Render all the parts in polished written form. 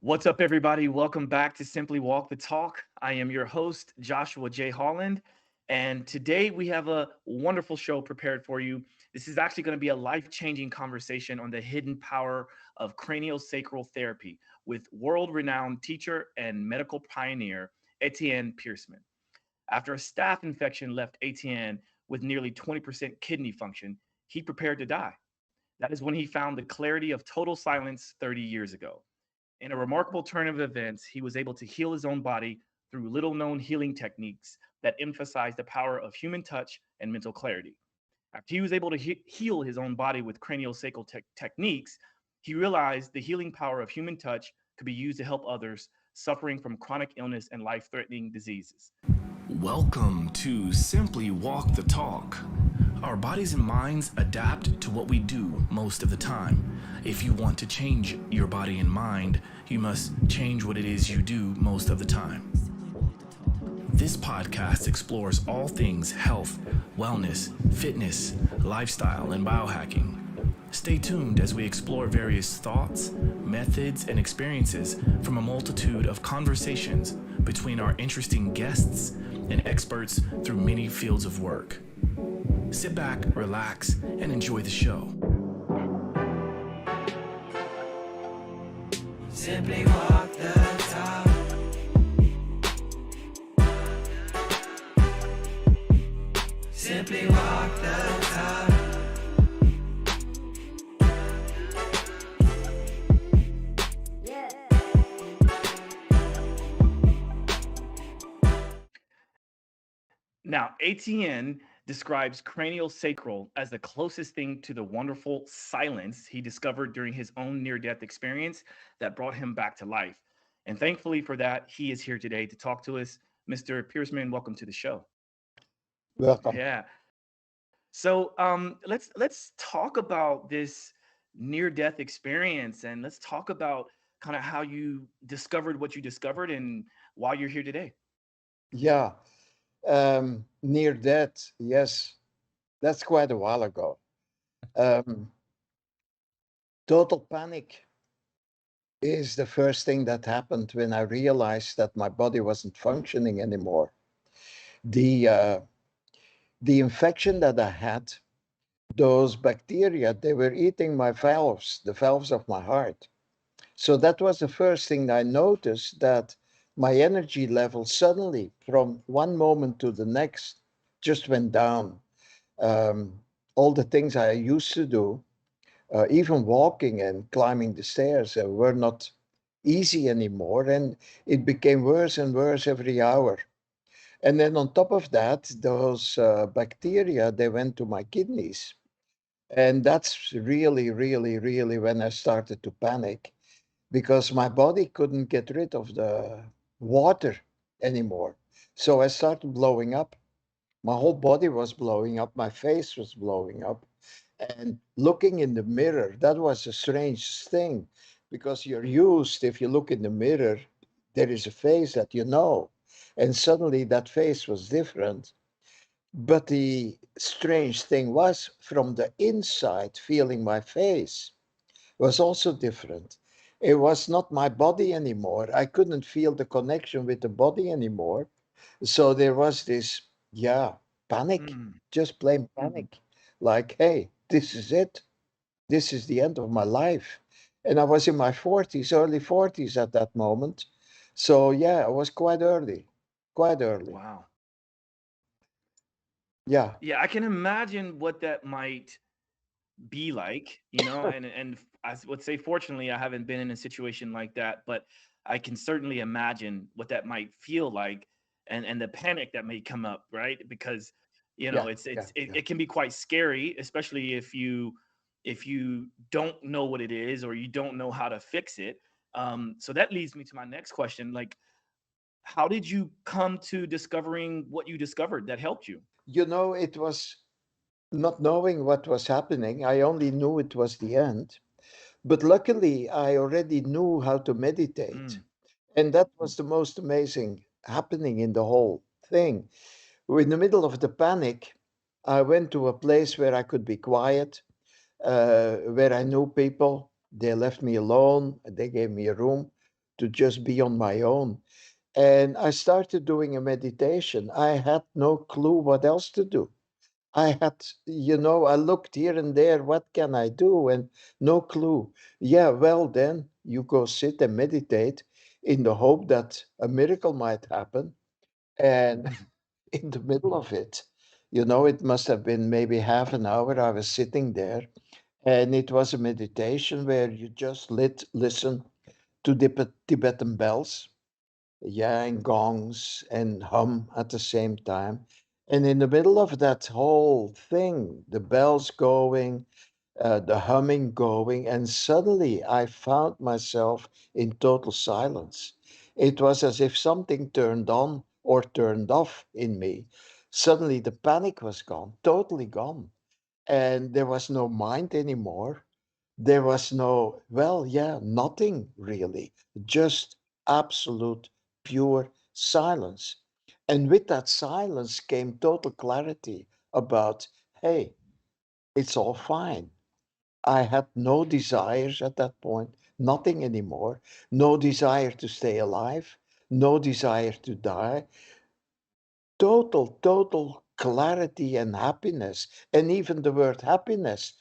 What's up, everybody? Welcome back to Simply Walk the Talk. I am your host, JoshuaJHolland, and today we have a wonderful show prepared for you. This is actually going to be a life changing conversation on the hidden power of craniosacral therapy with world renowned teacher and medical pioneer, Etienne Peirsman. After a staph infection left Etienne with nearly 20% kidney function, he prepared to die. That is when he found the clarity of total silence 30 years ago. In a remarkable turn of events, he was able to heal his own body through little known healing techniques that emphasize the power of human touch and mental clarity. After he was able to heal his own body with craniosacral techniques, he realized the healing power of human touch could be used to help others suffering from chronic illness and life threatening diseases. Welcome to Simply Walk the Talk. Our bodies and minds adapt to what we do most of the time. If you want to change your body and mind, you must change what it is you do most of the time. This podcast explores all things health, wellness, fitness, lifestyle, and biohacking. Stay tuned as we explore various thoughts, methods, and experiences from a multitude of conversations between our interesting guests and experts through many fields of work. Sit back, relax, and enjoy the show. Simply walk the talk. Simply walk the talk. Now, Etienne describes craniosacral as the closest thing to the wonderful silence he discovered during his own near death experience that brought him back to life. And thankfully for that, he is here today to talk to us. Mr. Peirsman, welcome to the show. Welcome. Yeah. So let's talk about this near death experience, and let's talk about kind of how you discovered what you discovered and why you're here today. Yeah, near death. Yes, that's quite a while ago. Um, Total panic is the first thing that happened when I realized that my body wasn't functioning anymore. The uh, the infection that I had, those bacteria, they were eating my valves, the valves of my heart. So that was the first thing I noticed, that my energy level suddenly, from one moment to the next, just went down. Um, all the things I used to do, even walking and climbing the stairs, were not easy anymore. And it became worse and worse every hour. And then on top of that, those bacteria, they went to my kidneys. And that's really, really, really when I started to panic, because my body couldn't get rid of the water anymore. So I started blowing up. My whole body was blowing up. My face was blowing up. And looking in the mirror, that was a strange thing, because you're used, if you look in the mirror, there is a face that you know. And suddenly that face was different. But the strange thing was, from the inside, feeling my face was also different. It was not my body anymore. I couldn't feel the connection with the body anymore. So there was this, yeah, panic, Mm. just plain panic. Like, hey, this is it. This is the end of my life. And I was in my 40s, early 40s at that moment. So yeah, I was quite early, quite early. Wow. Yeah. Yeah, I can imagine what that might be like, and I would say fortunately I haven't been in a situation like that, but I can certainly imagine what that might feel like and the panic that may come up, right? Because Yeah, it's yeah, it's it, yeah. it can be quite scary, especially if you don't know what it is or you don't know how to fix it. So that leads me to my next question, like how did you come to discovering what you discovered that helped you? It was not knowing what was happening. I only knew it was the end. But luckily, I already knew how to meditate. Mm, And that was the most amazing happening in the whole thing. In the middle of the panic, I went to a place where I could be quiet, where I knew people. They left me alone, they gave me a room. to just be on my own. And I started doing a meditation. I had no clue what else to do. I had, I looked here and there, what can I do? And no clue. Yeah, well, then you go sit and meditate in the hope that a miracle might happen. And in the middle of it, it must have been maybe half an hour. I was sitting there, and it was a meditation where you just listen to Tibetan bells, yeah, and gongs and hum at the same time. And in the middle of that whole thing, the bells going, the humming going, and suddenly I found myself in total silence. It was as if something turned on or turned off in me. Suddenly the panic was gone, totally gone. And there was no mind anymore. There was no, well, yeah, nothing really, just absolute pure silence. And with that silence came total clarity about, hey, it's all fine. I had no desires at that point, nothing anymore, no desire to stay alive, no desire to die, total clarity and happiness. And even the word happiness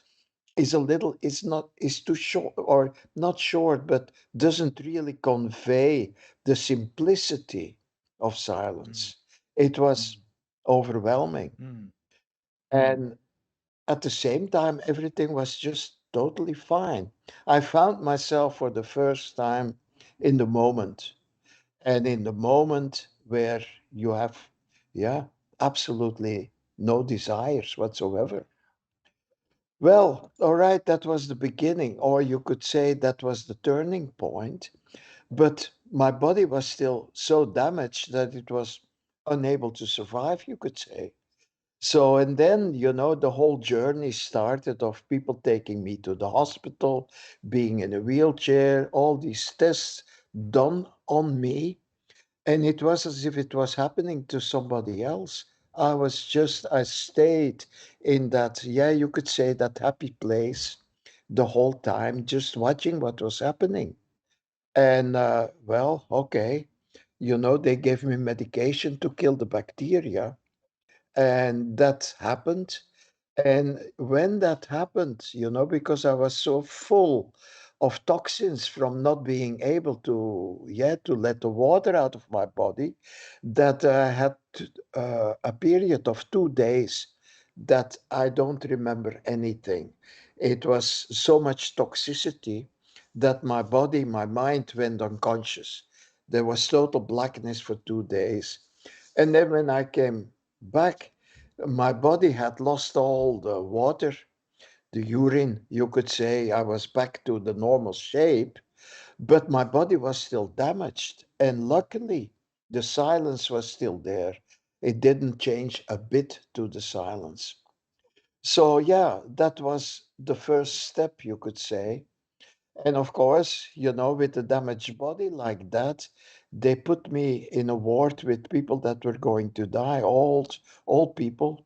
is a little, is too short, or not short, but doesn't really convey the simplicity of Mm, silence. It was mm, overwhelming. mm, And at the same time, everything was just totally fine. I found myself for the first time in the moment, and in the moment where you have, yeah, absolutely no desires whatsoever. Well, all right, that was the beginning, or you could say that was the turning point. But my body was still so damaged that it was unable to survive, you could say. So, and then, the whole journey started of people taking me to the hospital, being in a wheelchair, all these tests done on me. And it was as if it was happening to somebody else. I stayed in that, yeah, you could say that happy place the whole time, just watching what was happening. And, well, okay, they gave me medication to kill the bacteria. And that happened. And when that happened, because I was so full of toxins from not being able to, yeah, to let the water out of my body, that I had a period of 2 days that I don't remember anything. It was so much toxicity that my body, my mind went unconscious. There was total blackness for 2 days. And then when I came back, my body had lost all the water, the urine, you could say. I was back to the normal shape, but my body was still damaged. And luckily, the silence was still there. It didn't change a bit to the silence. So, yeah, that was the first step, you could say. And of course, with a damaged body like that, they put me in a ward with people that were going to die, old people.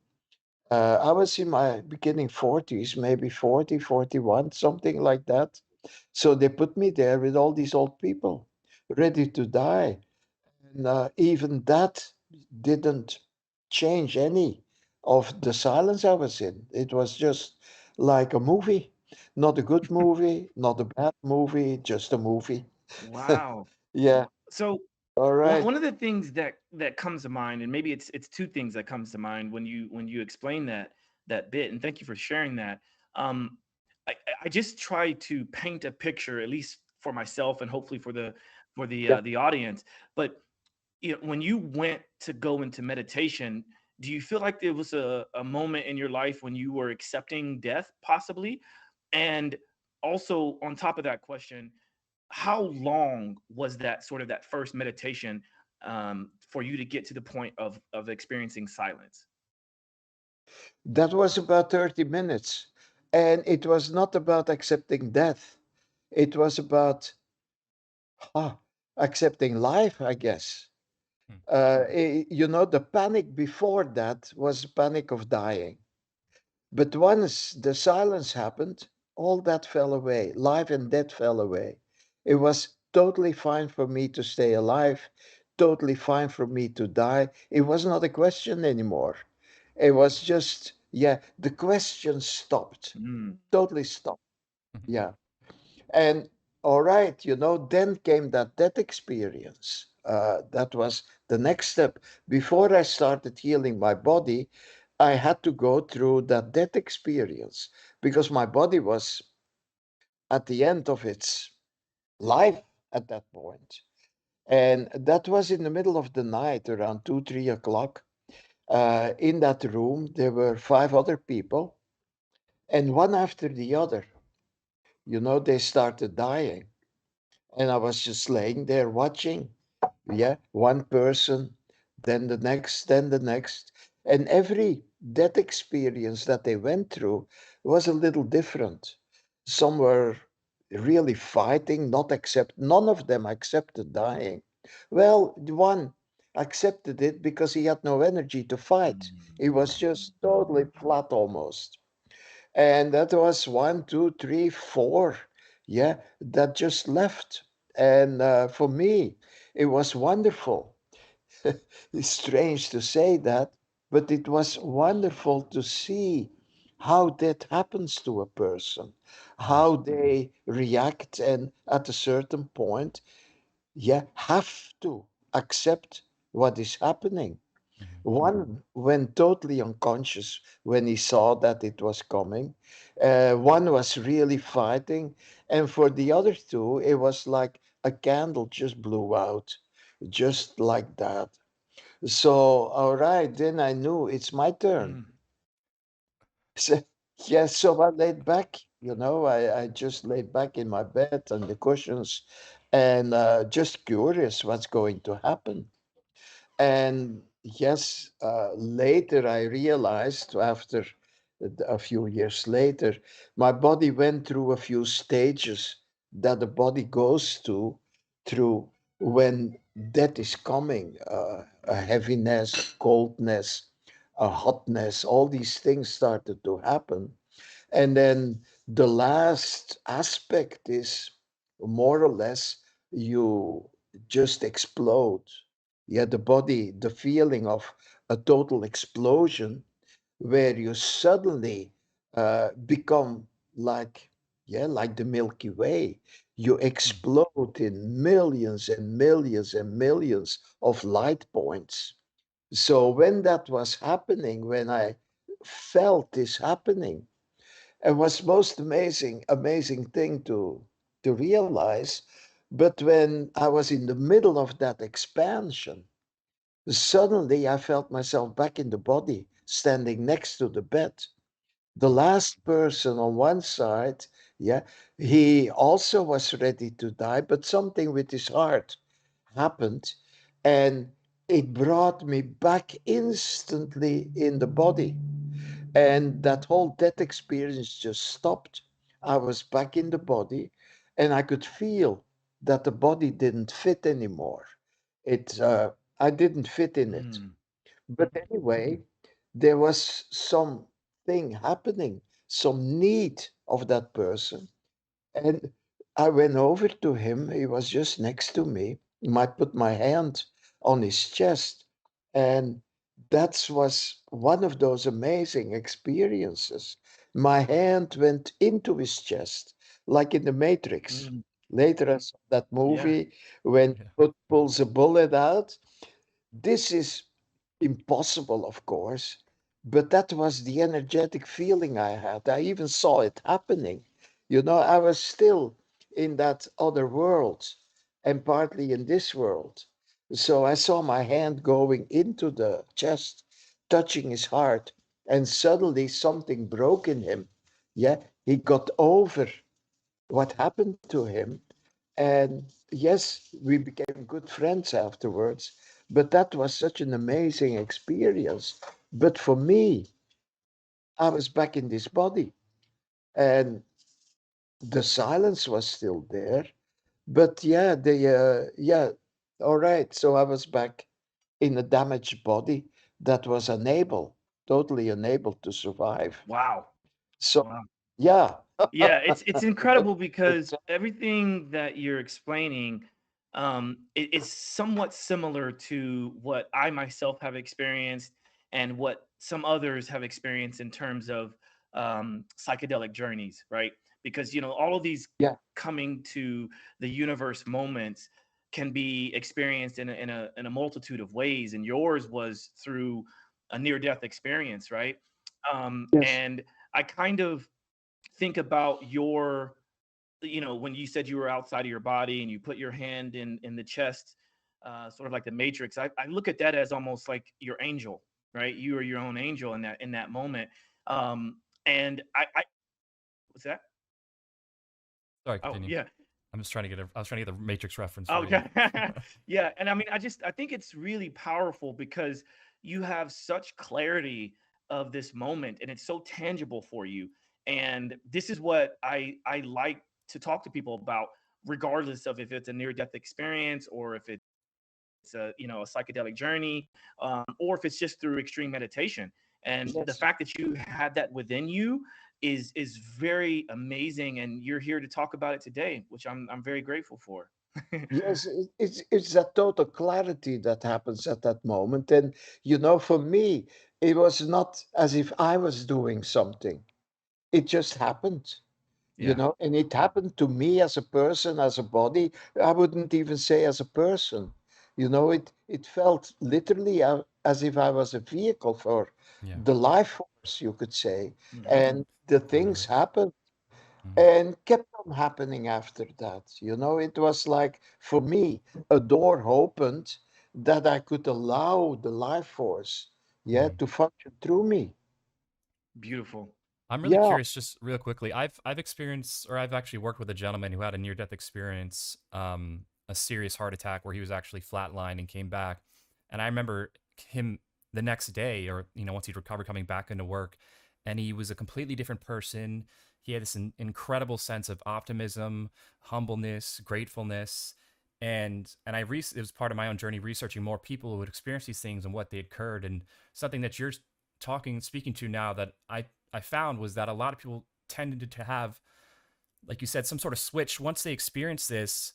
I was in my beginning 40s, maybe 40, 41, something like that. So they put me there with all these old people ready to die. And even that didn't change any of the silence I was in. It was just like a movie, not a good movie, not a bad movie, just a movie. wow. Yeah, So all right. one of the things that comes to mind, and maybe it's two things that comes to mind when you explain that bit, and thank you for sharing that. Um, I just try to paint a picture, at least for myself, and hopefully for Yeah. the audience. But when you went to go into meditation, do you feel like there was a moment in your life when you were accepting death, possibly? And also, on top of that question, how long was that sort of that first meditation for you to get to the point of experiencing silence? That was about 30 minutes. And it was not about accepting death. It was about accepting life, I guess. The panic before that was panic of dying. But once the silence happened, all that fell away. Life and death fell away. It was totally fine for me to stay alive, totally fine for me to die. It was not a question anymore. It was just, yeah, the question stopped, Mm. totally stopped. Yeah. And all right, then came that experience. That was the next step. Before I started healing my body, I had to go through that death experience because my body was at the end of its life at that point. And that was in the middle of the night, around 2, 3 o'clock. In that room, there were 5 other people, and one after the other, they started dying. And I was just laying there watching. Yeah, one person, then the next, then the next. And every death experience that they went through was a little different. Some were really fighting, none of them accepted dying. Well, one accepted it because he had no energy to fight. He was just totally flat almost. And that was one, two, three, four, yeah, that just left. And for me, it was wonderful. It's strange to say that, but it was wonderful to see how that happens to a person, how they react, and at a certain point, yeah, have to accept what is happening. One went totally unconscious when he saw that it was coming. One was really fighting. And for the other two, it was like a candle just blew out, just like that. So, all right, then I knew it's my turn. Mm. So, yeah, so I laid back, I just laid back in my bed on the cushions and just curious what's going to happen. And yes, later I realized, after a few years later, my body went through a few stages that the body goes through when death is coming, a heaviness, a coldness, a hotness, all these things started to happen. And then the last aspect is more or less you just explode. Yeah, the body, the feeling of a total explosion where you suddenly become like, yeah, like the Milky Way. You explode in millions and millions and millions of light points. So when that was happening, when I felt this happening, it was most amazing thing to realize. But when I was in the middle of that expansion, suddenly I felt myself back in the body, standing next to the bed. The last person on one side, yeah, he also was ready to die, but something with his heart happened, and it brought me back instantly in the body. And that whole death experience just stopped. I was back in the body, and I could feel that the body didn't fit anymore. I didn't fit in it. Mm. But anyway, there was something happening, some need of that person. And I went over to him. He was just next to me. I put my hand on his chest. And that was one of those amazing experiences. My hand went into his chest, like in the Matrix. Mm. Later, I saw that Yeah. movie when pulls a bullet out. This is impossible, of course, but that was the energetic feeling I had. I even saw it happening. I was still in that other world and partly in this world. So I saw my hand going into the chest, touching his heart, and suddenly something broke in him. Yeah, he got over what happened to him. And yes, we became good friends afterwards. But that was such an amazing experience. But for me, I was back in this body, and the silence was still there. But yeah, all right. So I was back in a damaged body that was totally unable to survive. Wow. So Wow. Yeah. Yeah, it's incredible because Exactly. everything that you're explaining is somewhat similar to what I myself have experienced and what some others have experienced in terms of psychedelic journeys, right? Because all of these Yeah. coming to the universe moments can be experienced in a multitude of ways, and yours was through a near death experience, right? Yes. And I kind of think about when you said you were outside of your body and you put your hand in the chest, sort of like the Matrix. I look at that as almost like your angel, right? You are your own angel in that moment. And I what's that? Sorry, Oh continue. yeah. I'm just trying to get I was trying to get the Matrix reference for you. Okay. Yeah, and I mean, I think it's really powerful because you have such clarity of this moment and it's so tangible for you. And this is what I like to talk to people about, regardless of if it's a near death experience or if it's a psychedelic journey, or if it's just through extreme meditation. And the Yes. fact that you had that within you is very amazing, and you're here to talk about it today, which I'm very grateful for. Yes, it's that total clarity that happens at that moment. And for me, it was not as if I was doing something. It just happened, Yeah. and it happened to me as a person, as a body. I wouldn't even say as a person. It felt literally as if I was a vehicle for Yeah. the life force, you could say. Hmm. And the things Honorary. happened Mhm. and kept on happening after that. It was like, for me, a door opened that I could allow the life force, yeah, Mhm. to function through me. Beautiful. I'm really Yeah. curious, just real quickly. I've experienced, or I've actually worked with a gentleman who had a near death experience, a serious heart attack where he was actually flatlined and came back. And I remember him the next day, or once he'd recovered, coming back into work, and he was a completely different person. He had this incredible sense of optimism, humbleness, gratefulness, it was part of my own journey researching more people who would experience these things and what they occurred, and something that you're speaking to now that I found was that a lot of people tended to have, like you said, some sort of switch once they experienced this.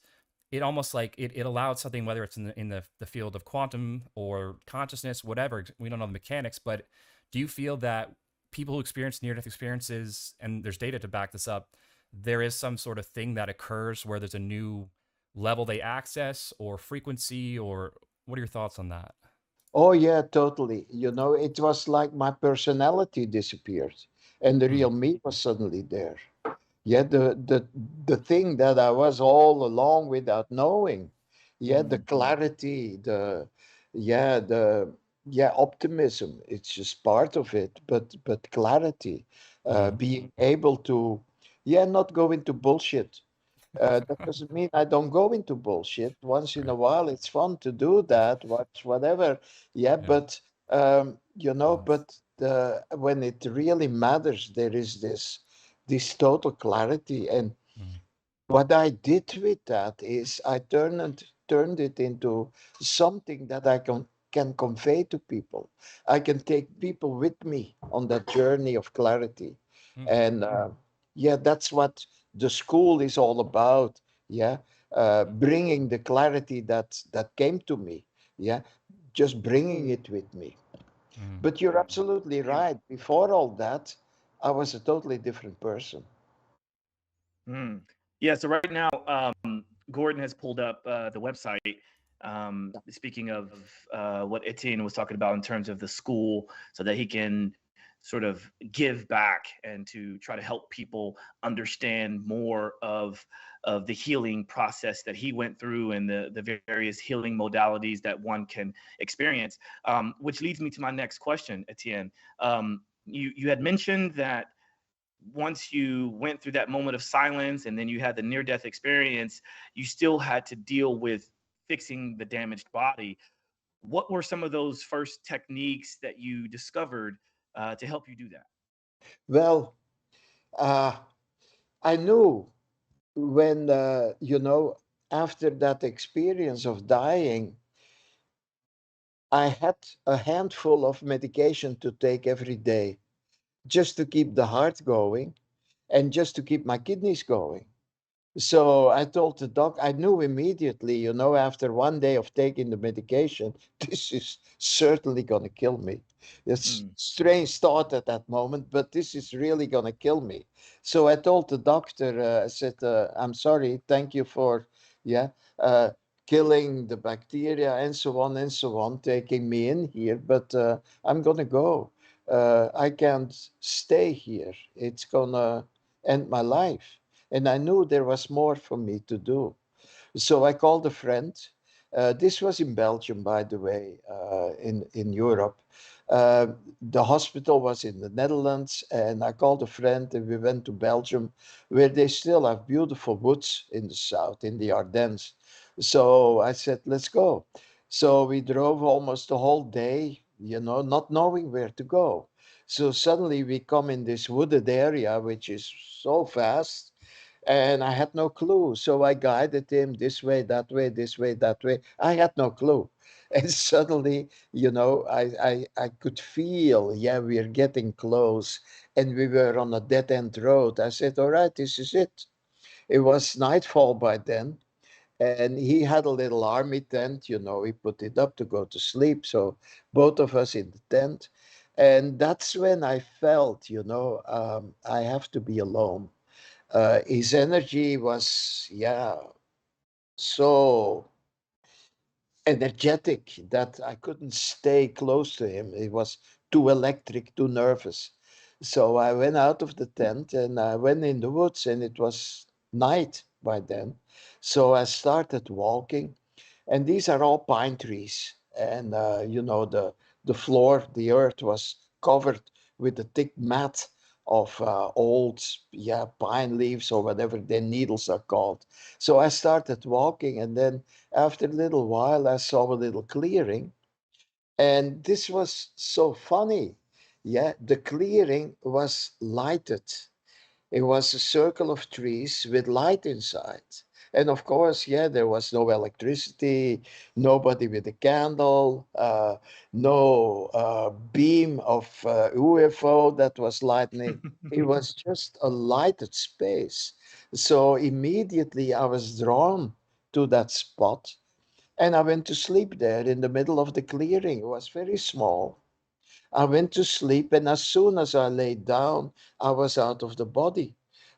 It almost like it allowed something, whether it's in the field of quantum or consciousness, whatever. We don't know the mechanics, but do you feel that people who experience near death experiences, and there's data to back this up, there is some sort of thing that occurs where there's a new level they access or frequency, or what are your thoughts on that? Oh, yeah, totally. It was like my personality disappeared and the Hmm. real me was suddenly there. Yeah, the thing that I was all along without knowing. Yeah, the Mm, clarity, the optimism. It's just part of it, but clarity, Hmm. being able to, not go into bullshit. That doesn't mean I don't go into bullshit. Once in a Right. while, it's fun to do that, watch whatever. Yeah, Yeah. but Balance. when it really matters, there is this total clarity. And Hmm. what I did with that is I turned it into something that I can convey to people. I can take people with me on that journey of clarity. Hmm. And that's what the school is all about. Yeah, bringing the clarity that came to me. Yeah, just bringing it with me. Hmm. But you're absolutely right. Before all that, I was a totally different person. mm. Yeah. So right now, Gordon has pulled up the website. Speaking of what Etienne was talking about in terms of the school, so that he can sort of give back and to try to help people understand more of the healing process that he went through and the various healing modalities that one can experience. Which leads me to my next question, Etienne. You had mentioned that once you went through that moment of silence and then you had the near death experience, you still had to deal with fixing the damaged body. What were some of those first techniques that you discovered to help you do that? Well, I knew when, after that experience of dying, I had a handful of medication to take every day just to keep the heart going and just to keep my kidneys going. So I told the doc, I knew immediately, after one day of taking the medication, this is certainly going to kill me. It's Mm. strange thought at that moment, but this is really going to kill me. So I told the doctor, I said, I'm sorry, thank you for, yeah, uh, killing the bacteria and so on, taking me in here, but I'm going to go. I can't stay here. It's going to end my life. And I knew there was more for me to do. So I called a friend. This was in Belgium, by the way, in Europe. Uh, the hospital was in the Netherlands, and I called a friend, and we went to Belgium, where they still have beautiful woods in the south, in the Ardennes. So I said, let's go. So we drove almost the whole day, not knowing where to go. So suddenly we come in this wooded area, which is so vast, and I had no clue. So I guided him this way, that way, this way, that way. I had no clue. And suddenly, I could feel, yeah, we're getting close. And we were on a dead end road. I said, all right, this is it. It was nightfall by then. And he had a little army tent, he put it up to go to sleep. So both of us in the tent. And that's when I felt, I have to be alone. His energy was, yeah, so energetic that I couldn't stay close to him. He was too electric, too nervous. So I went out of the tent and I went in the woods, and it was night by then. So I started walking, and these are all pine trees. And the floor, the earth was covered with a thick mat of old, yeah, pine leaves or whatever their needles are called. So I started walking, and then after a little while, I saw a little clearing, and this was so funny. Yeah, the clearing was lighted. It was a circle of trees with light inside. And of course, yeah, there was no electricity, nobody with a candle, no beam of UFO that was lightning. It was just a lighted space. So immediately I was drawn to that spot, and I went to sleep there in the middle of the clearing. It was very small. I went to sleep, and as soon as I laid down, I was out of the body,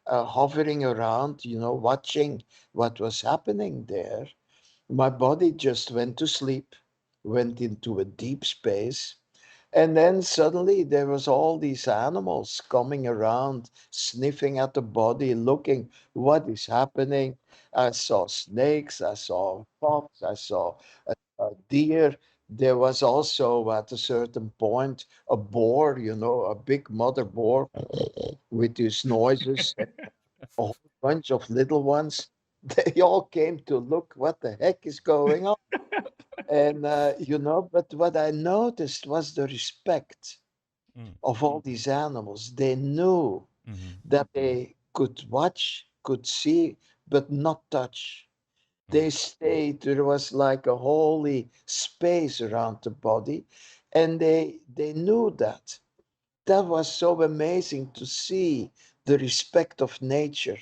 hovering around, watching what was happening there. My body just went to sleep, went into a deep space, and then suddenly there was all these animals coming around, sniffing at the body, looking what is happening. I saw snakes, I saw fox, I saw a deer. There was also at a certain point a boar, a big mother boar with these noises, and a whole bunch of little ones. They all came to look what the heck is going on. And, but what I noticed was the respect Mm. of all these animals. They knew Mm-hmm. that they could watch, could see, but not touch. Mm. They stayed, there was like a holy space around the body, and they knew that. That was so amazing to see the respect of nature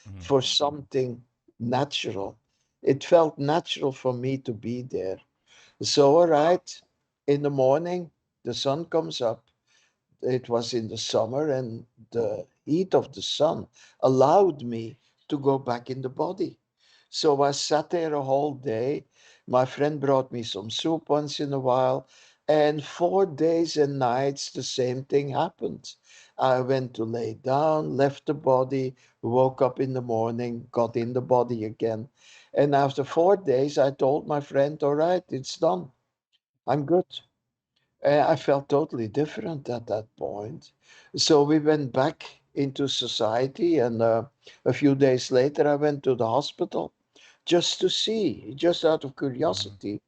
Mm-hmm. for something natural. It felt natural for me to be there. So, all right, in the morning, the sun comes up. It was in the summer, and the heat of the sun allowed me to go back in the body. So I sat there a whole day. My friend brought me some soup once in a while, and 4 days and nights the same thing happened. I went to lay down, left the body, woke up in the morning, got in the body again. And after 4 days, I told my friend, all right, it's done. I'm good. I felt totally different at that point. So we went back into society, and a few days later, I went to the hospital just to see, just out of Mm-hmm. curiosity.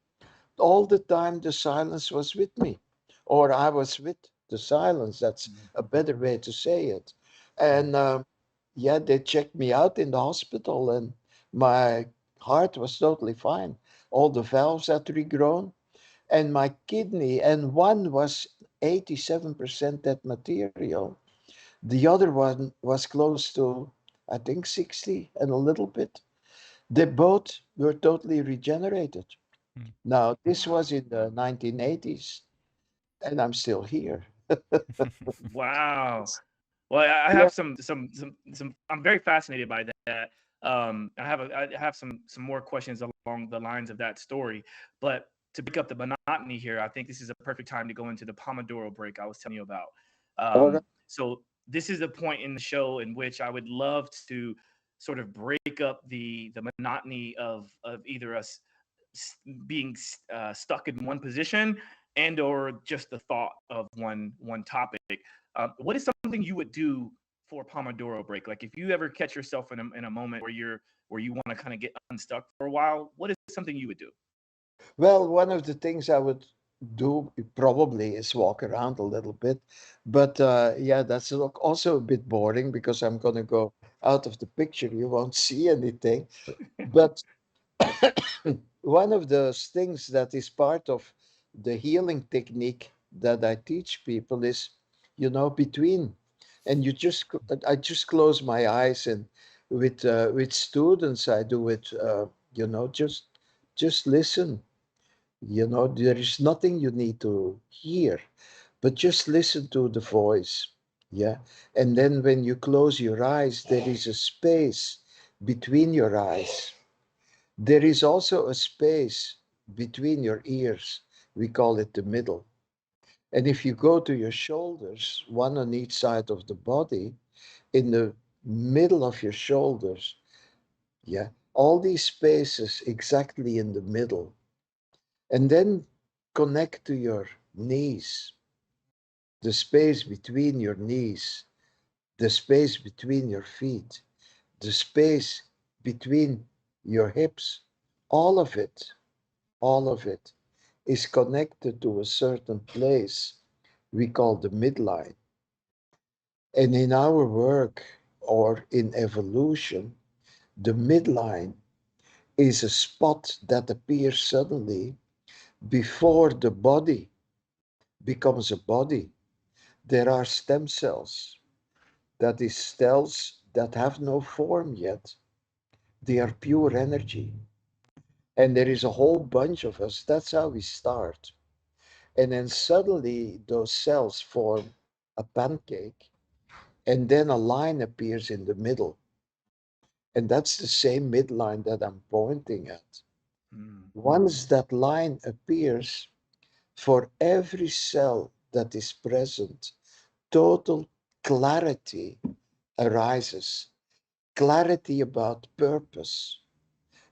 All the time, the silence was with me, or I was with the silence. That's Mm. a better way to say it. Mm. And yeah, they checked me out in the hospital, and my heart was totally fine. All the valves had regrown, and my kidney, and one was 87% that material. The other one was close to, I think, 60 and a little bit. They both were totally regenerated. Hmm. Now, this Wow. was in the 1980s, and I'm still here. Wow. Well, I Yeah. have some. I'm very fascinated by that. I have some more questions along the lines of that story, but to break up the monotony here, I think this is a perfect time to go into the Pomodoro break I was telling you about. All right. So this is a point in the show in which I would love to sort of break up the monotony of either us being stuck in one position and or just the thought of one topic. What is something you would do for a Pomodoro break? Like if you ever catch yourself in a moment where you want to kind of get unstuck for a while, what is something you would do? Well, one of the things I would do probably is walk around a little bit. But yeah, that's also a bit boring because I'm going to go out of the picture. You won't see anything. But one of those things that is part of the healing technique that I teach people is, between, and I just close my eyes, and with students I do it, just listen. There is nothing you need to hear, but just listen to the voice. Yeah. And then when you close your eyes, there is a space between your eyes. There is also a space between your ears. We call it the middle. And if you go to your shoulders, one on each side of the body, in the middle of your shoulders, yeah, all these spaces exactly in the middle. And then connect to your knees, the space between your knees, the space between your feet, the space between your hips, all of it, all of it is connected to a certain place we call the midline. And in our work or in evolution, the midline is a spot that appears suddenly before the body becomes a body. There are stem cells, that is, cells that have no form yet. They are pure energy. And there is a whole bunch of us. That's how we start. And then suddenly those cells form a pancake, and then a line appears in the middle. And that's the same midline that I'm pointing at. Hmm. Once that line appears, for every cell that is present, total clarity arises. Clarity about purpose,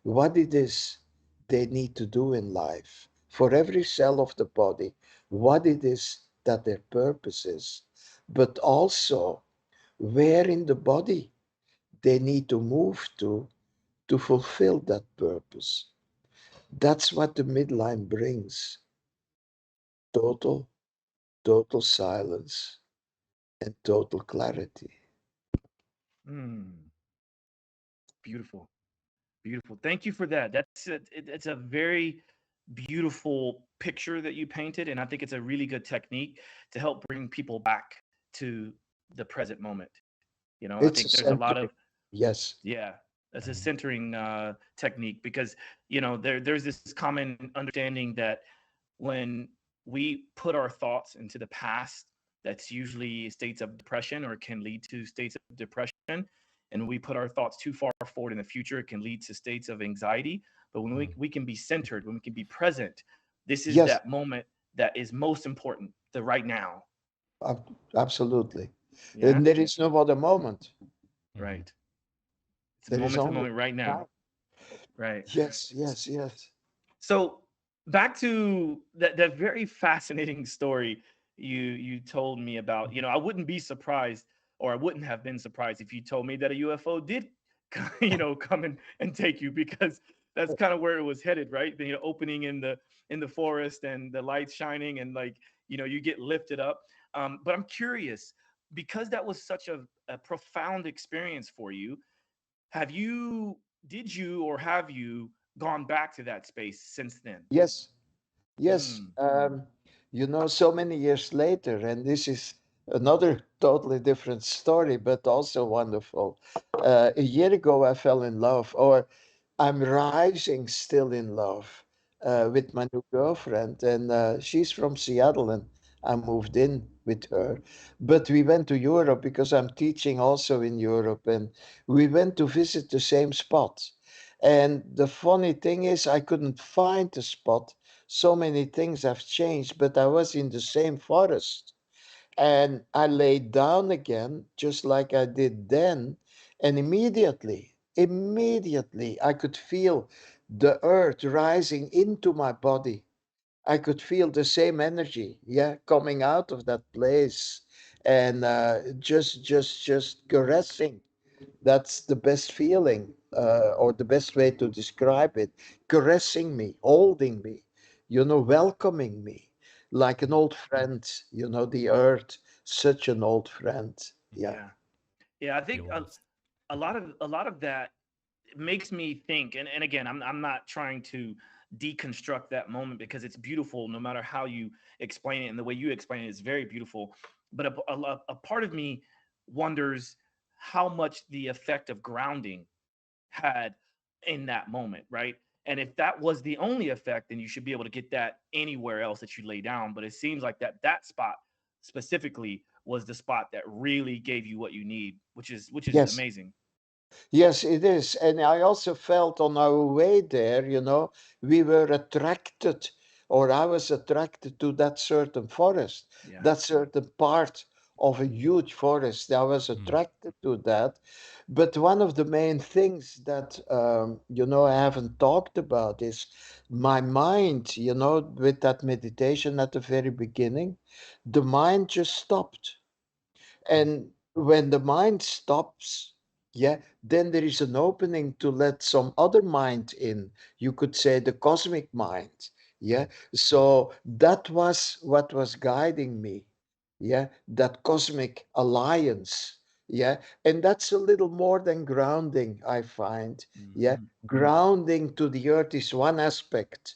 what it is they need to do in life. For every cell of the body, what it is that their purpose is, but also where in the body they need to move to fulfill that purpose. That's what the midline brings. Total, total silence and total clarity. Hmm. Beautiful. Beautiful. Thank you for that. It's a very beautiful picture that you painted, and I think it's a really good technique to help bring people back to the present moment. I It's think a there's a lot centering. of Yes. yeah, that's a centering technique because there's this common understanding that when we put our thoughts into the past, that's usually states of depression or can lead to states of depression. And when we put our thoughts too far forward in the future, it can lead to states of anxiety. But when we can be centered, when we can be present, this is Yes, that moment that is most important, the right now. absolutely. Yeah, And there is no other moment. Mhm. right. It's There is moment to only moment right now. time. Right. Yes, yes, yes. So back to that very fascinating story you told me about. I wouldn't be surprised, or I wouldn't have been surprised if you told me that a UFO did, come and take you because that's kind of where it was headed, right? The opening in the forest and the lights shining and like you get lifted up. But I'm curious because that was such a profound experience for you. Have you did you or have you gone back to that space since then? Yes, yes. Mm, So many years later, and this is another totally different story, but also wonderful. A year ago, I fell in love, or I'm rising still in love with my new girlfriend, and she's from Seattle, and I moved in with her. But we went to Europe because I'm teaching also in Europe, and we went to visit the same spot. And the funny thing is, I couldn't find the spot. So many things have changed, but I was in the same forest. And I laid down again, just like I did then. And immediately, I could feel the earth rising into my body. I could feel the same energy, yeah, coming out of that place and just caressing. That's the best feeling, or the best way to describe it. Caressing me, holding me, welcoming me like an Mm. old friend, the earth, such an old friend. Yeah. Yeah. Yeah, I think Feel those. a lot of that makes me think, and again, I'm not trying to deconstruct that moment because it's beautiful no matter how you explain it, and the way you explain it is very beautiful. But a part of me wonders how much the effect of grounding had in that moment, right? And if that was the only effect, then you should be able to get that anywhere else that you lay down. But it seems like that spot specifically was the spot that really gave you what you need, which is Yes. amazing. Yes, it is. And I also felt on our way there, we were attracted, or I was attracted to that certain forest, Yeah. that certain part of a huge forest. I was Mm. attracted to that. But one of the main things that, I haven't talked about is my mind, with that meditation at the very beginning, the mind just stopped. Mm. And when the mind stops, yeah, then there is an opening to let some other mind in. You could say the cosmic mind. Yeah. Mm. So that was what was guiding me. Yeah. That cosmic alliance. Yeah. And that's a little more than grounding, I find. Yeah. Mhm. Grounding to the earth is one aspect.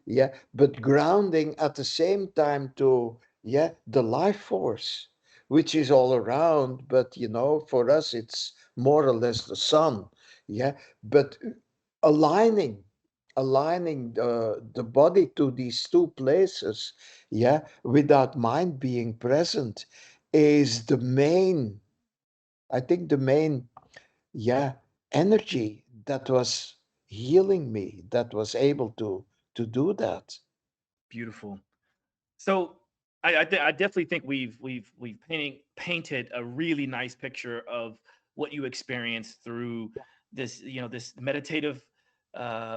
Yeah. But grounding at the same time to, yeah, the life force, which is all around, but for us it's more or less the sun. Yeah. But aligning aligning the body to these two places, yeah, without mind being present, is the main, I think, the main, yeah, energy that was healing me, that was able to do that. Beautiful. So I definitely think we've painted a really nice picture of what you experienced through this meditative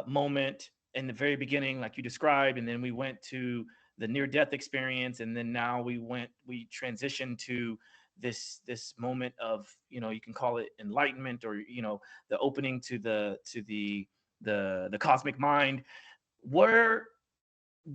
moment in the very beginning, like you described, and then we went to the near death experience, and then now we transitioned to this moment of, you can call it enlightenment, or the opening to the cosmic mind. Where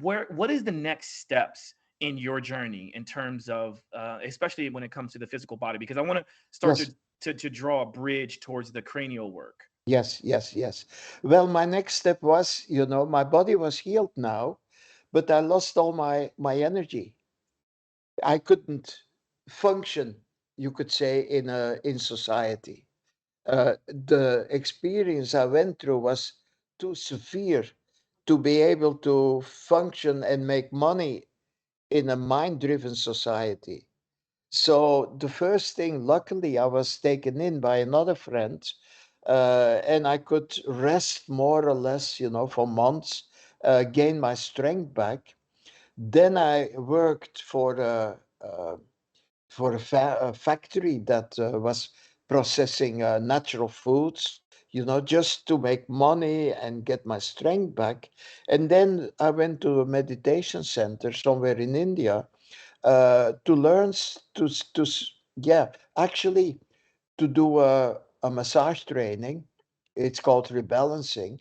where what is the next steps in your journey in terms of, especially when it comes to the physical body, because I want to start to, Yes. to draw a bridge towards the cranial work. Yes, yes, yes. Well, my next step was, my body was healed now, but I lost all my energy. I couldn't function, you could say, in society. The experience I went through was too severe to be able to function and make money in a mind-driven society. So the first thing, luckily, I was taken in by another friend, and I could rest more or less, for months, gain my strength back. Then I worked for a factory that was processing natural foods, just to make money and get my strength back. And then I went to a meditation center somewhere in India to learn yeah, actually to do a massage training. It's called rebalancing,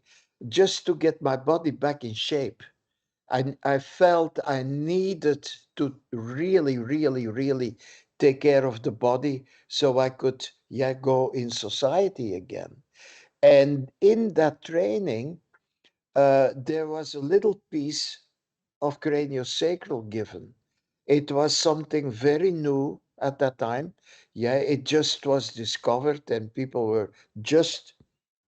just to get my body back in shape. I felt I needed to really, really, really take care of the body so I could, yeah, go in society again. And in that training, there was a little piece of craniosacral given. It was something very new. at that time. Yeah, it just was discovered and people were just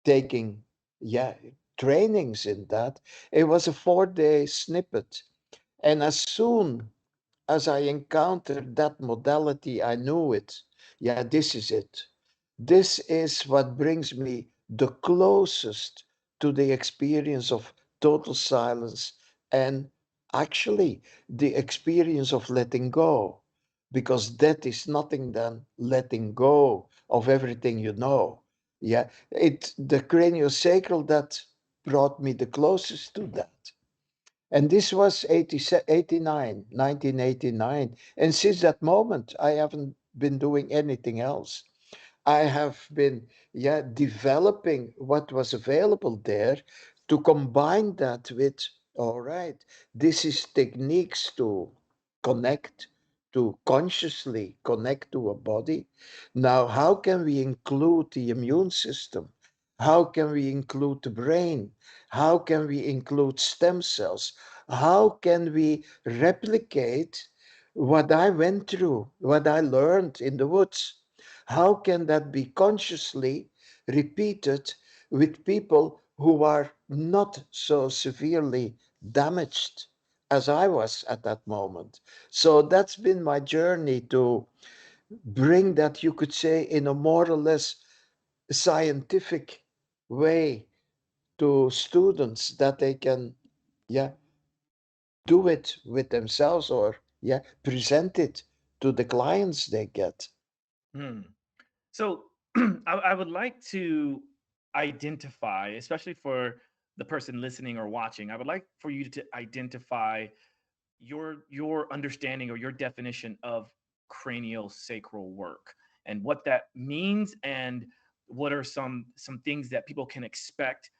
taking, yeah, trainings in that. It was a 4-day snippet. And as soon as I encountered that modality, I knew it. Yeah, this is it. This is what brings me the closest to the experience of total silence and actually the experience of letting go, because that is nothing than letting go of everything you know. Yeah, it the craniosacral that brought me the closest to that. And this was 1989. And since that moment, I haven't been doing anything else. I have been, yeah, developing what was available there to combine that with, all right, this is techniques to connect, to consciously connect to a body. Now, how can we include the immune system? How can we include the brain? How can we include stem cells? How can we replicate what I went through, what I learned in the woods? How can that be consciously repeated with people who are not so severely damaged as I was at that moment? So that's been my journey to bring that, you could say, in a more or less scientific way to students that they can, yeah, do it with themselves or, yeah, present it to the clients they get. Hmm. So I would like to identify, especially for the person listening or watching, I would like for you to identify your understanding or your definition of craniosacral work and what that means, and what are some things that people can expect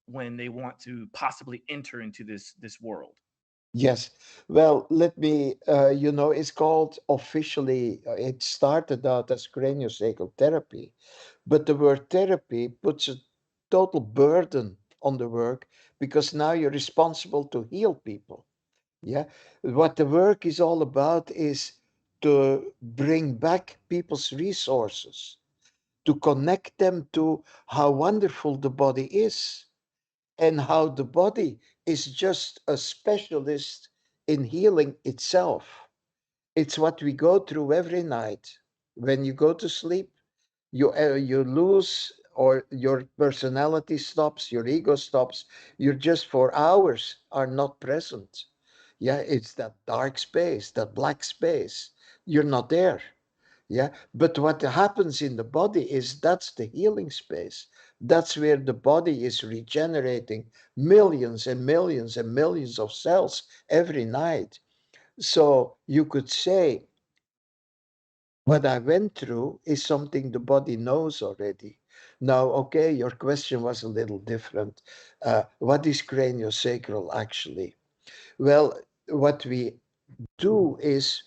when they want to possibly enter into this world. Yes. Well, let me, it's called officially, it started out as craniosacral therapy, but the word therapy puts a total burden on the work because now you're responsible to heal people. Yeah. What the work is all about is to bring back people's resources, to connect them to how wonderful the body is and how the body is just a specialist in healing itself. It's what we go through every night. When you go to sleep, you lose, or your personality stops, your ego stops. You're just for hours are not present. Yeah, it's that dark space, that black space. You're not there. Yeah, but what happens in the body is that's the healing space. That's where the body is regenerating millions and millions and millions of cells every night. So you could say what I went through is something the body knows already. Now, okay, your question was a little different. What is craniosacral actually? Well, what we do is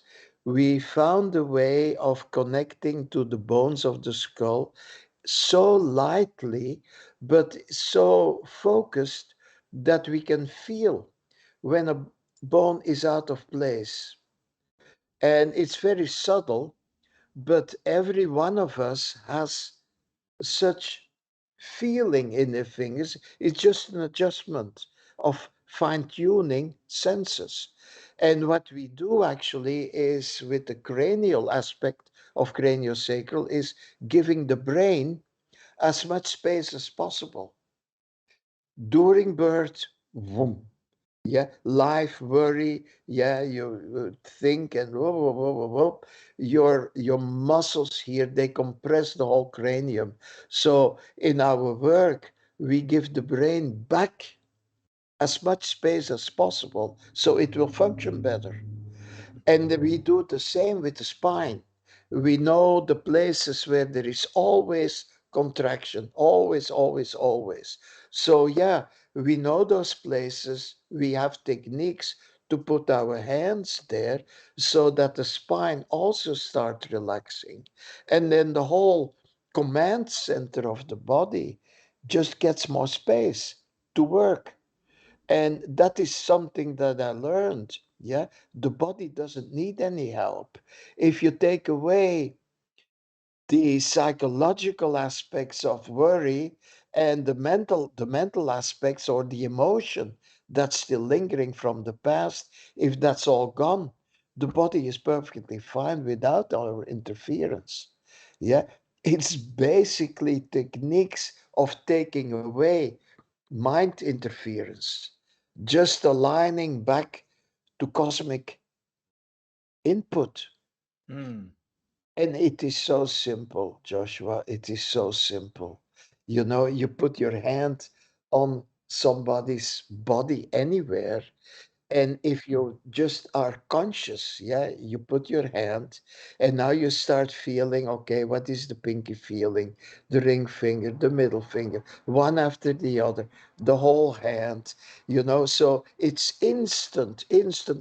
we found a way of connecting to the bones of the skull so lightly, but so focused that we can feel when a bone is out of place. And it's very subtle, but every one of us has such feeling in their fingers. It's just an adjustment of fine tuning senses. And what we do actually is with the cranial aspect of craniosacral is giving the brain as much space as possible. During birth, boom, yeah, life, worry, yeah, you think and whoa, whoa, whoa, whoa, whoa. Your muscles here, they compress the whole cranium. So in our work, we give the brain back as much space as possible so it will function better. And we do the same with the spine. We know the places where there is always contraction, always, always, always. So, yeah, we know those places. We have techniques to put our hands there so that the spine also starts relaxing. And then the whole command center of the body just gets more space to work. And that is something that I learned. Yeah, the body doesn't need any help. If you take away the psychological aspects of worry and the mental aspects or the emotion that's still lingering from the past, if that's all gone, the body is perfectly fine without our interference. Yeah, it's basically techniques of taking away mind interference, just aligning back to cosmic input. Mm. And it is so simple, Joshua. It is so simple. You know, you put your hand on somebody's body anywhere, and if you just are conscious, yeah, you put your hand and now you start feeling, okay, what is the pinky feeling? The ring finger, the middle finger, one after the other, the whole hand, you know. So it's instant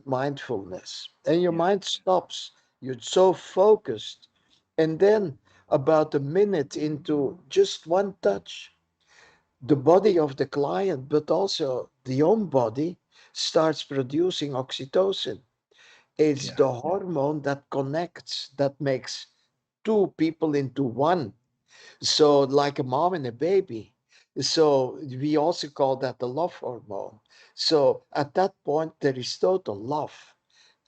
mindfulness. And your Yeah. mind stops. You're so focused. And then about a minute into just one touch, the body of the client, but also the own body, starts producing oxytocin. It's Yeah. the hormone that connects, that makes two people into one. So, like a mom and a baby. So, we also call that the love hormone. So, at that point, there is total love,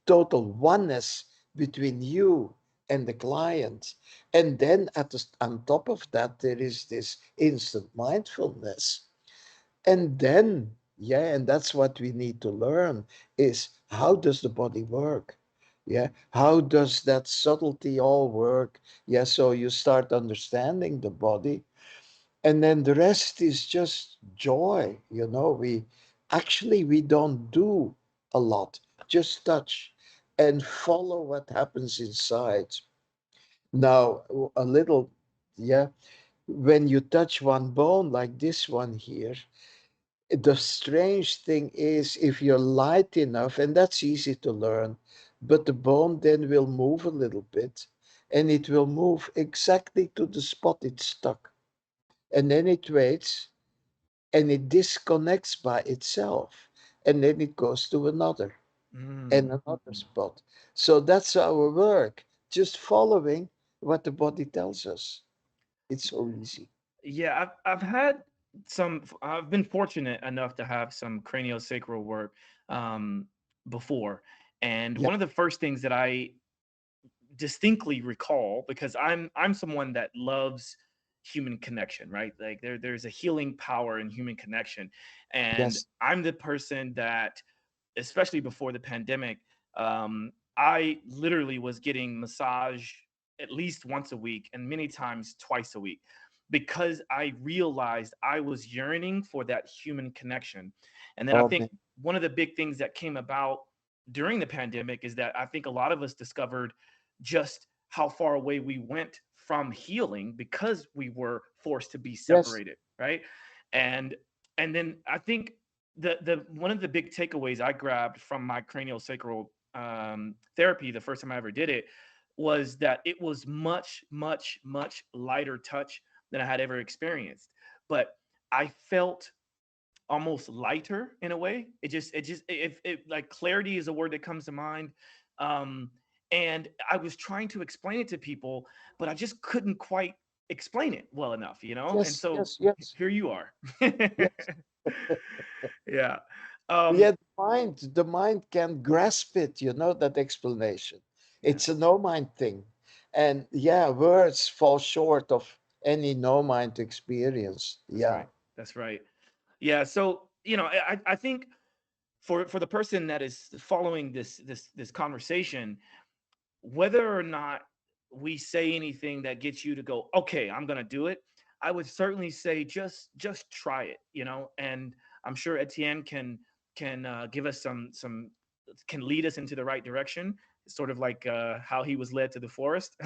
total oneness between you and the client. And then on top of that, there is this instant mindfulness. And then, yeah, and that's what we need to learn is how does the body work? Yeah, how does that subtlety all work? Yeah, so you start understanding the body, and then the rest is just joy. You know, we don't do a lot, just touch and follow what happens inside. Now, a little, yeah, when you touch one bone like this one here, the strange thing is if you're light enough, and that's easy to learn, but the bone then will move a little bit and it will move exactly to the spot it's stuck. And then it waits and it disconnects by itself. And then it goes to another and Mm. another spot. So that's our work, just following what the body tells us. It's so easy. Yeah, I've had I've been fortunate enough to have some craniosacral work um, before, and Yeah. one of the first things that I distinctly recall, because I'm someone that loves human connection, right? Like there's a healing power in human connection, and Yes. I'm the person that, especially before the pandemic, I literally was getting massage at least once a week and many times twice a week because I realized I was yearning for that human connection. And then I Oh, think man. one of the big things that came about during the pandemic is that I think a lot of us discovered just how far away we went from healing because we were forced to be Yes. separated, right? And then I think the one of the big takeaways I grabbed from my craniosacral therapy the first time I ever did it was that it was much lighter touch than I had ever experienced. But I felt almost lighter in a way. It like clarity is a word that comes to mind. Um, and I was trying to explain it to people, but I just couldn't quite explain it well enough, you know? And Yes. so Yes. Yes. here you are. Yes. Yeah. Yeah, Um, the mind can grasp it, that explanation. yeah, It's a no mind thing. And yeah, words fall short of any no mind experience. that's Yeah. right. That's right. Yeah. So, I think for the person that is following this conversation, whether or not we say anything that gets you to go, okay, I'm gonna do it, I would certainly say just try it, and I'm sure Etienne can give us some can lead us into the right direction, sort of like how he was led to the forest.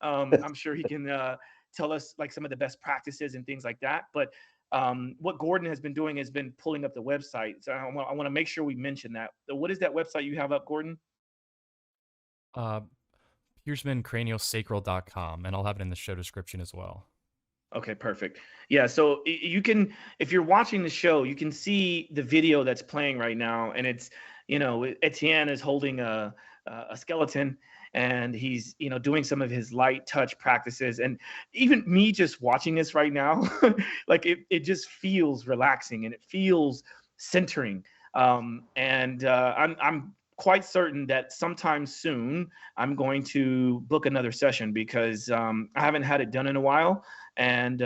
I'm sure he can tell us like some of the best practices and things like that. But what Gordon has been doing has been pulling up the website. So I want to make sure we mention that. So what is that website you have up, Gordon? Uh, PearsmanCraniosacral.com, and I'll have it in the show description as well. Okay, perfect. Yeah, so you can, if you're watching the show, you can see the video that's playing right now, and it's, Etienne is holding a skeleton, and he's, doing some of his light touch practices, and even me just watching this right now, like it just feels relaxing and it feels centering. And I'm quite certain that sometime soon I'm going to book another session because I haven't had it done in a while. And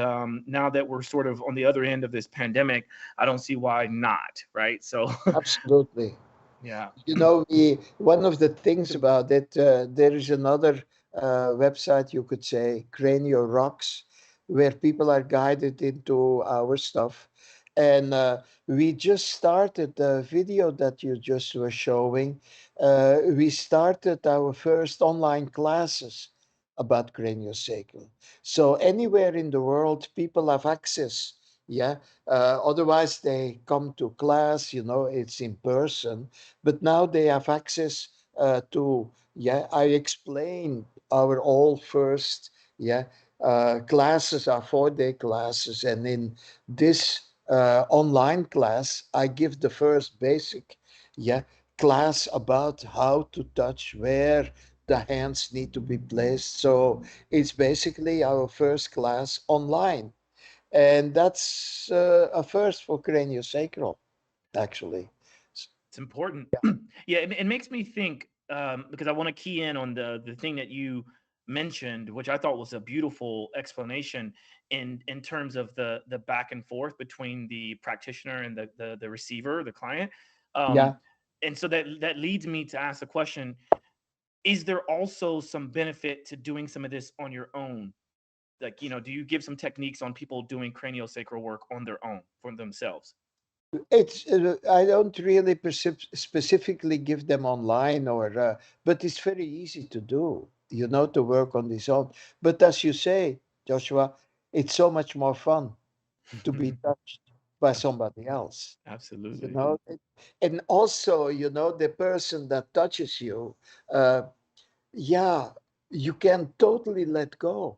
now that we're sort of on the other end of this pandemic, I don't see why not, right? So, Absolutely. yeah. One of the things about it, there is another website, you could say, Cranio Rocks, where people are guided into our stuff. And we just started the video that you just were showing. We started our first online classes about craniosacral. So anywhere in the world, people have access. Yeah. Otherwise, they come to class, it's in person, but now they have access to, yeah, I explained our all first, yeah, classes are 4-day classes. And in this online class, I give the first basic, yeah, class about how to touch, where the hands need to be placed. So it's basically our first class online. And that's a first for craniosacral, actually. It's important. Yeah, it makes me think because I want to key in on the thing that you mentioned, which I thought was a beautiful explanation in terms of the back and forth between the practitioner and the receiver, the client. Yeah. And so that leads me to ask the question: is there also some benefit to doing some of this on your own? Like, do you give some techniques on people doing craniosacral work on their own for themselves? It's I don't really specifically give them online but it's very easy to do, to work on this own. But as you say, Joshua, it's so much more fun to be touched by somebody else. You Absolutely. know, and and also, the person that touches you, uh, yeah, you can totally let go.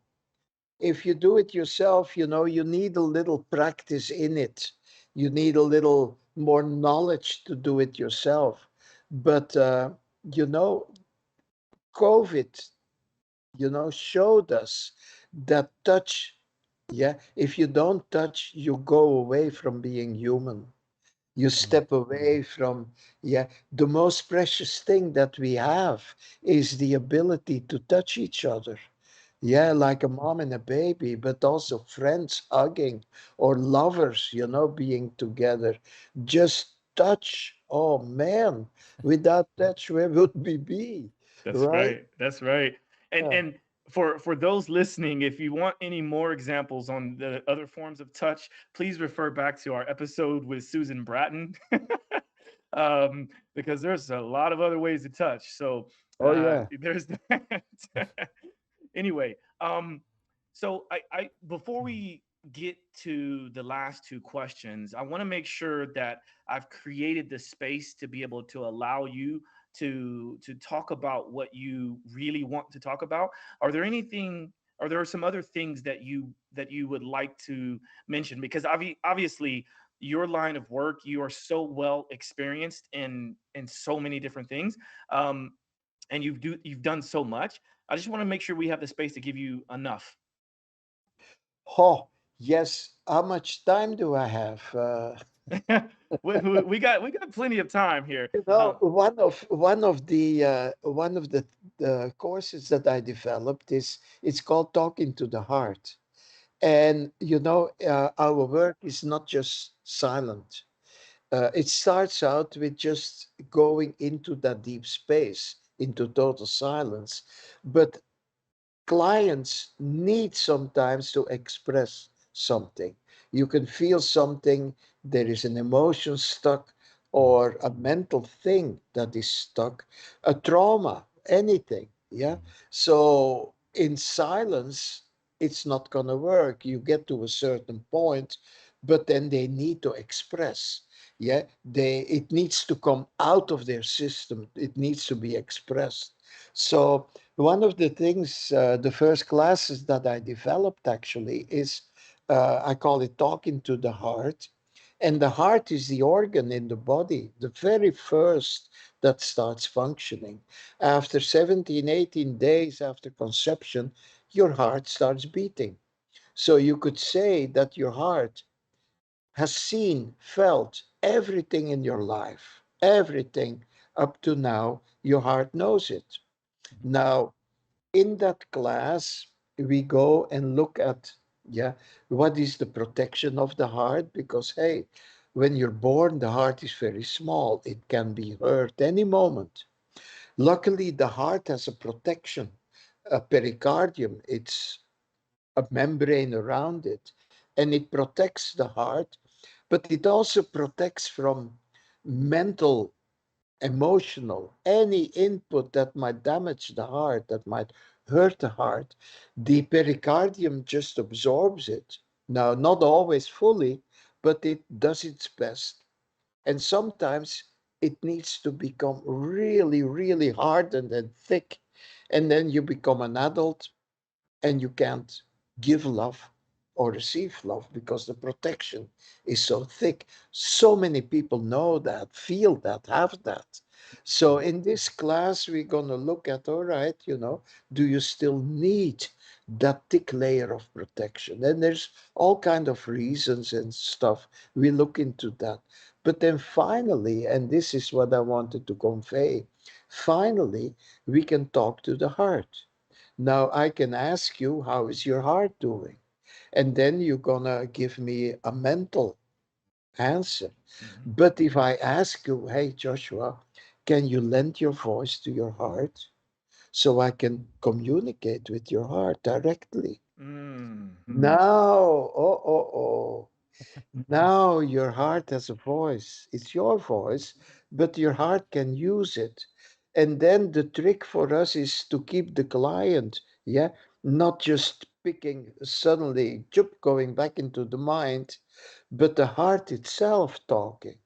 If you do it yourself, you need a little practice in it. You need a little more knowledge to do it yourself. But, you know, COVID, showed us that touch, yeah, if you don't touch, you go away from being human. You step away from, yeah, the most precious thing that we have is the ability to touch each other. Yeah, like a mom and a baby, but also friends hugging or lovers, being together. Just touch. Oh man, without touch, where would we be? That's Right? right. That's right. And Yeah. and for those listening, if you want any more examples on the other forms of touch, please refer back to our episode with Susan Bratton, because there's a lot of other ways to touch. So Oh yeah. there's that. Anyway, so I before we get to the last two questions, I want to make sure that I've created the space to be able to allow you to talk about what you really want to talk about. Are there anything? Are there some other things that you would like to mention? Because obviously your line of work, you are so well experienced in so many different things, and you've done so much. I just want to make sure we have the space to give you enough. Oh, yes. How much time do I have? We got plenty of time here. One of the courses that I developed is it's called Talking to the Heart. And our work is not just silent. It starts out with just going into that deep space, into total silence. But clients need sometimes to express something. You can feel something, there is an emotion stuck, or a mental thing that is stuck, a trauma, anything. Yeah. So in silence, it's not going to work. You get to a certain point, but then they need to express. Yeah. It needs to come out of their system, it needs to be expressed. So one of the things, the first classes that I developed actually is I call it talking to the heart. And the heart is the organ in the body, the very first that starts functioning. After 17, 18 days after conception, your heart starts beating. So you could say that your heart has seen, felt everything in your life, everything up to now, your heart knows it. Now, in that class, we go and look at, yeah, what is the protection of the heart? Because, hey, when you're born, the heart is very small. It can be hurt any moment. Luckily, the heart has a protection, a pericardium. It's a membrane around it, and it protects the heart, but it also protects from mental, emotional, any input that might damage the heart, that might hurt the heart. The pericardium just absorbs it. Now, not always fully, but it does its best. And sometimes it needs to become really, really hardened and thick. And then you become an adult and you can't give love or receive love because the protection is so thick. So many people know that, feel that, have that. So in this class, we're going to look at, all right, do you still need that thick layer of protection? And there's all kind of reasons and stuff. We look into that. But then finally, and this is what I wanted to convey, finally, we can talk to the heart. Now I can ask you, how is your heart doing? And then you're gonna give me a mental answer. Mhm. But if I ask you, hey, Joshua, can you lend your voice to your heart so I can communicate with your heart directly? Mm. Now, oh. Now your heart has a voice. It's your voice, but your heart can use it. And then the trick for us is to keep the client, yeah, not just picking suddenly, going back into the mind, but the heart itself talking.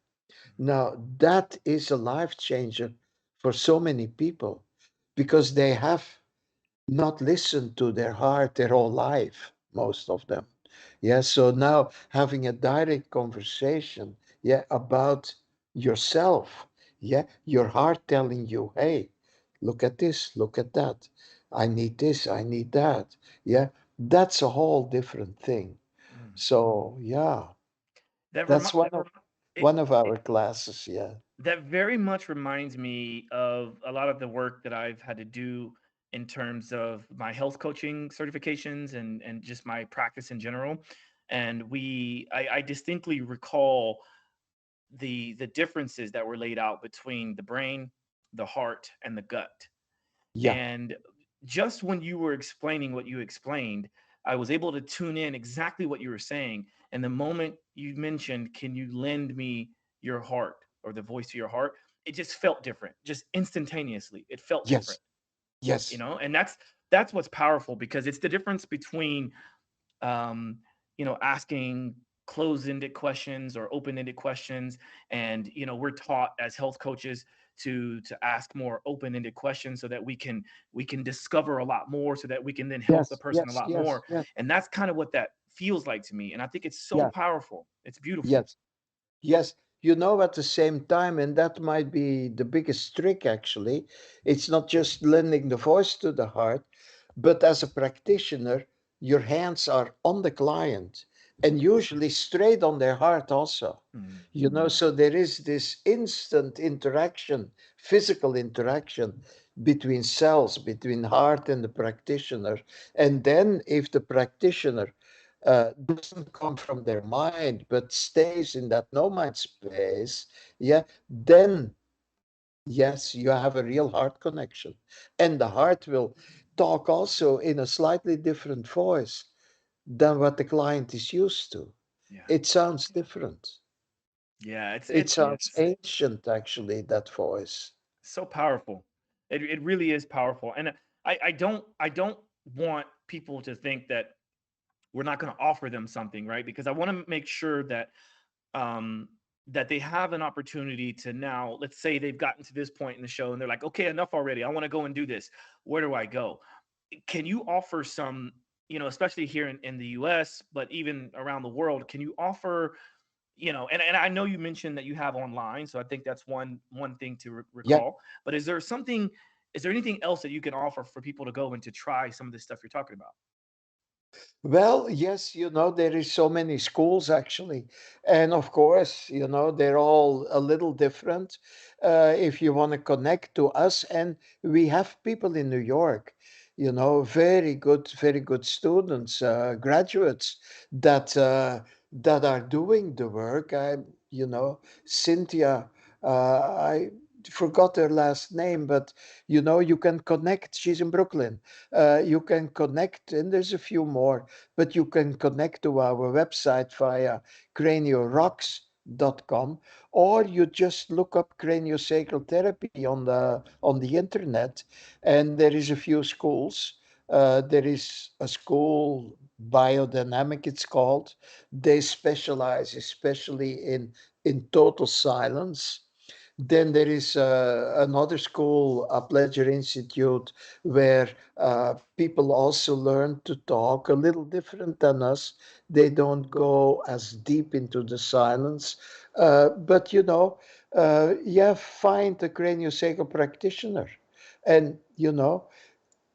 Now, that is a life changer for so many people because they have not listened to their heart their whole life, most of them. Yeah, so now having a direct conversation, yeah, about yourself, yeah, your heart telling you, hey, look at this, look at that. I need this, I need that. Yeah, that's a whole different thing. Mm. So yeah, That that's remi- it, one of our classes. Yeah, that very much reminds me of a lot of the work that I've had to do in terms of my health coaching certifications and just my practice in general. And I distinctly recall the differences that were laid out between the brain, the heart, and the gut. yeah, And just when you were explaining what you explained, I was able to tune in exactly what you were saying. And the moment you mentioned, can you lend me your heart or the voice of your heart? It just felt different, just instantaneously. It felt yes, different, yes, and that's what's powerful because it's the difference between um, asking closed-ended questions or open-ended questions. And we're taught as health coaches to ask more open-ended questions so that we can discover a lot more, so that we can then help the yes, person a yes, lot yes, more. yes, And that's kind of what that feels like to me. And I think it's so yeah, powerful. It's beautiful. yes. Yes, at the same time, and that might be the biggest trick actually, it's not just lending the voice to the heart, but as a practitioner, your hands are on the client and usually straight on their heart also. Mm. So there is this instant interaction, physical interaction between cells, between heart and the practitioner. And then if the practitioner doesn't come from their mind but stays in that no mind space, yeah, then yes, you have a real heart connection. And the heart will talk also in a slightly different voice than what the client is used to. Yeah. It sounds different. Yeah, It sounds ancient, actually, that voice. so powerful. It really is powerful. And I don't want people to think that we're not going to offer them something, right? Because I want to make sure um that they have an opportunity to, now let's say they've gotten to this point in the show and they're like, okay, enough already, I want to go and do this. Where do I go? Can you offer some especially here in the US, but even around the world, can you offer, and I know you mentioned that you have online, so I think that's one thing to Yeah. recall. But is there anything else that you can offer for people to go and to try some of this stuff you're talking about? Well, yes, there is so many schools actually. And of course, they're all a little different. If you want to connect to us, and we have people in New York, very good students, graduates that are doing the work. Cynthia, I forgot her last name, but you can connect. She's in Brooklyn. You can connect, and there's a few more, but you can connect to our website via craniorocks.com, or you just look up craniosacral therapy on the internet, and there is a few schools. There is a school, biodynamic it's called. They specialize especially in total silence. Then there is another school, a Pleasure Institute, where people also learn to talk a little different than us. They don't go as deep into the silence. But, yeah, find a craniosacral practitioner and,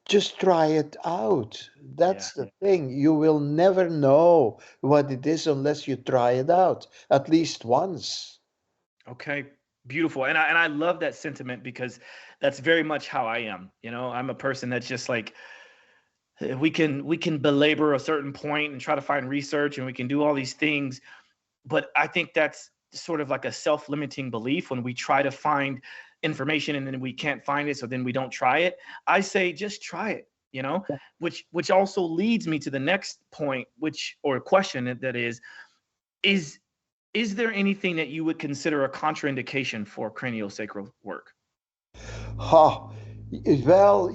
just try it out. Yeah. That's the thing. You will never know what it is unless you try it out at least once. Okay, beautiful. And I love that sentiment because that's very much how I am. I'm a person that's just like, we can belabor a certain point and try to find research, and we can do all these things, but I think that's sort of like a self-limiting belief when we try to find information and then we can't find it, so then we don't try it. I say just try it, which also leads me to the next point, which, or question, that is is there anything that you would consider a contraindication for craniosacral work? Ha, well,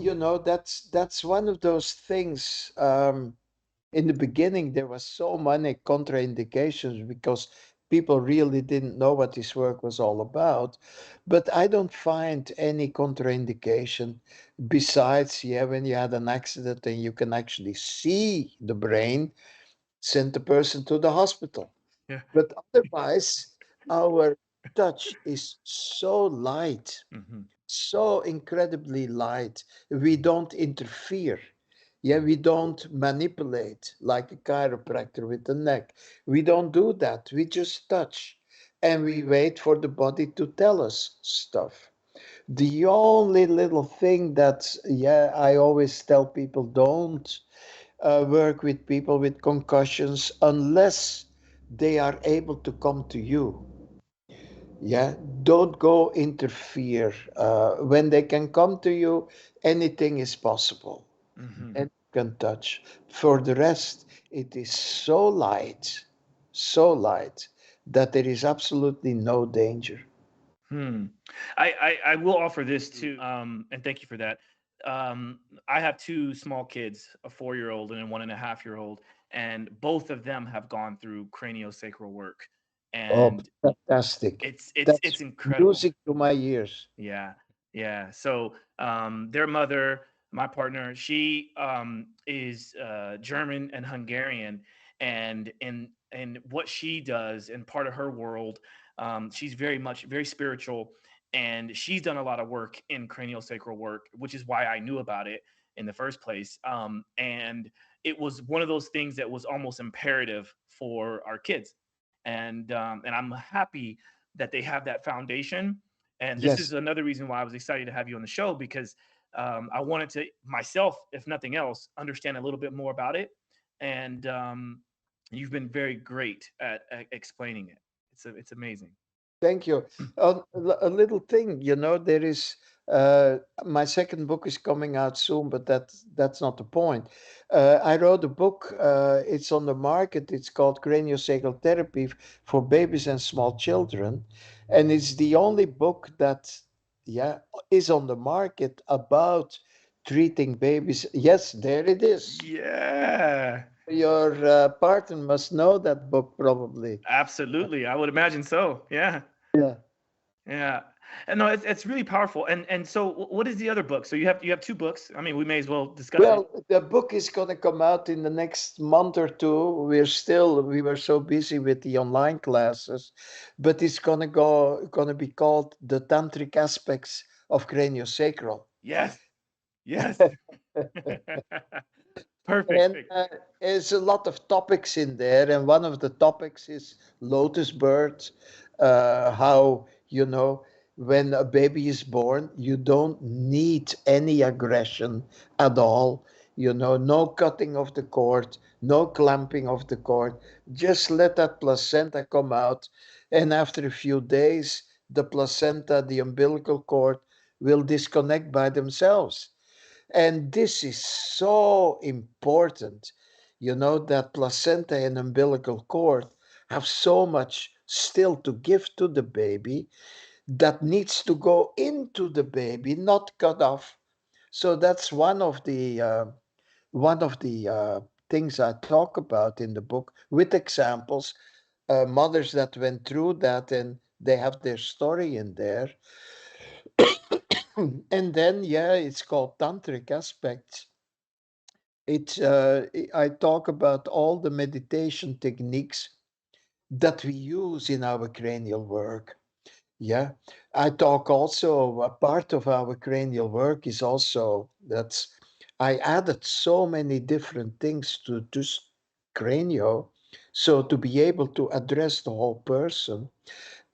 that's one of those things. In the beginning, there was so many contraindications because people really didn't know what this work was all about. But I don't find any contraindication besides, yeah, when you had an accident and you can actually see the brain, send the person to the hospital. Yeah. But otherwise, our touch is so light, Hmm. so incredibly light. We don't interfere. Yeah, we don't manipulate like a chiropractor with the neck. We don't do that. We just touch and we wait for the body to tell us stuff. The only little thing that, yeah, I always tell people, don't work with people with concussions unless they are able to come to you. Yeah, don't go interfere. When they can come to you, anything is possible Hmm. and you can touch. For the rest, it is so light that there is absolutely no danger. Hmm. I will offer this too, and thank you for that. I have two small kids, a 4-year-old and a 1.5-year-old, and both of them have gone through craniosacral work, Oh, and fantastic. it's That's incredible. music to my ears. Yeah, yeah. So their mother, my partner, she is German and Hungarian, and what she does in part of her world, she's very spiritual, and she's done a lot of work in craniosacral work, which is why I knew about it in the first place. And it was one of those things that was almost imperative for our kids, and I'm happy that they have that foundation. And this is Yes. another reason why I was excited to have you on the show, because I wanted to myself, if nothing else, understand a little bit more about it. And you've been very great at explaining it. It's amazing. Thank you. A little thing, there is my second book is coming out soon, but that's not the point. I wrote a book. It's on the market. It's called Craniosacral Therapy for Babies and Small Children, and it's the only book that, yeah, is on the market about treating babies. Yes, there it is. Yeah, Your partner must know that book probably. absolutely. I would imagine so. Yeah. Yeah. Yeah. And no, it's really powerful. And so what is the other book? So you have two books. I mean, we may as well discuss it. Well, the book is going to come out in the next month or two. We were so busy with the online classes, but it's going to be called The Tantric Aspects of CranioSacral. Yes. Yes. Perfect. And there's a lot of topics in there, and one of the topics is lotus bird, how, when a baby is born, you don't need any aggression at all. No cutting of the cord, no clamping of the cord. Just let that placenta come out, and after a few days, the placenta, the umbilical cord, will disconnect by themselves. And this is so important, that placenta and umbilical cord have so much still to give to the baby that needs to go into the baby, not cut off. So that's one of the things I talk about in the book with examples, mothers that went through that, and they have their story in there. And then, yeah, it's called Tantric Aspects. I talk about all the meditation techniques that we use in our cranial work. Yeah, I talk also, a part of our cranial work is also, I added so many different things to just cranio, so to be able to address the whole person.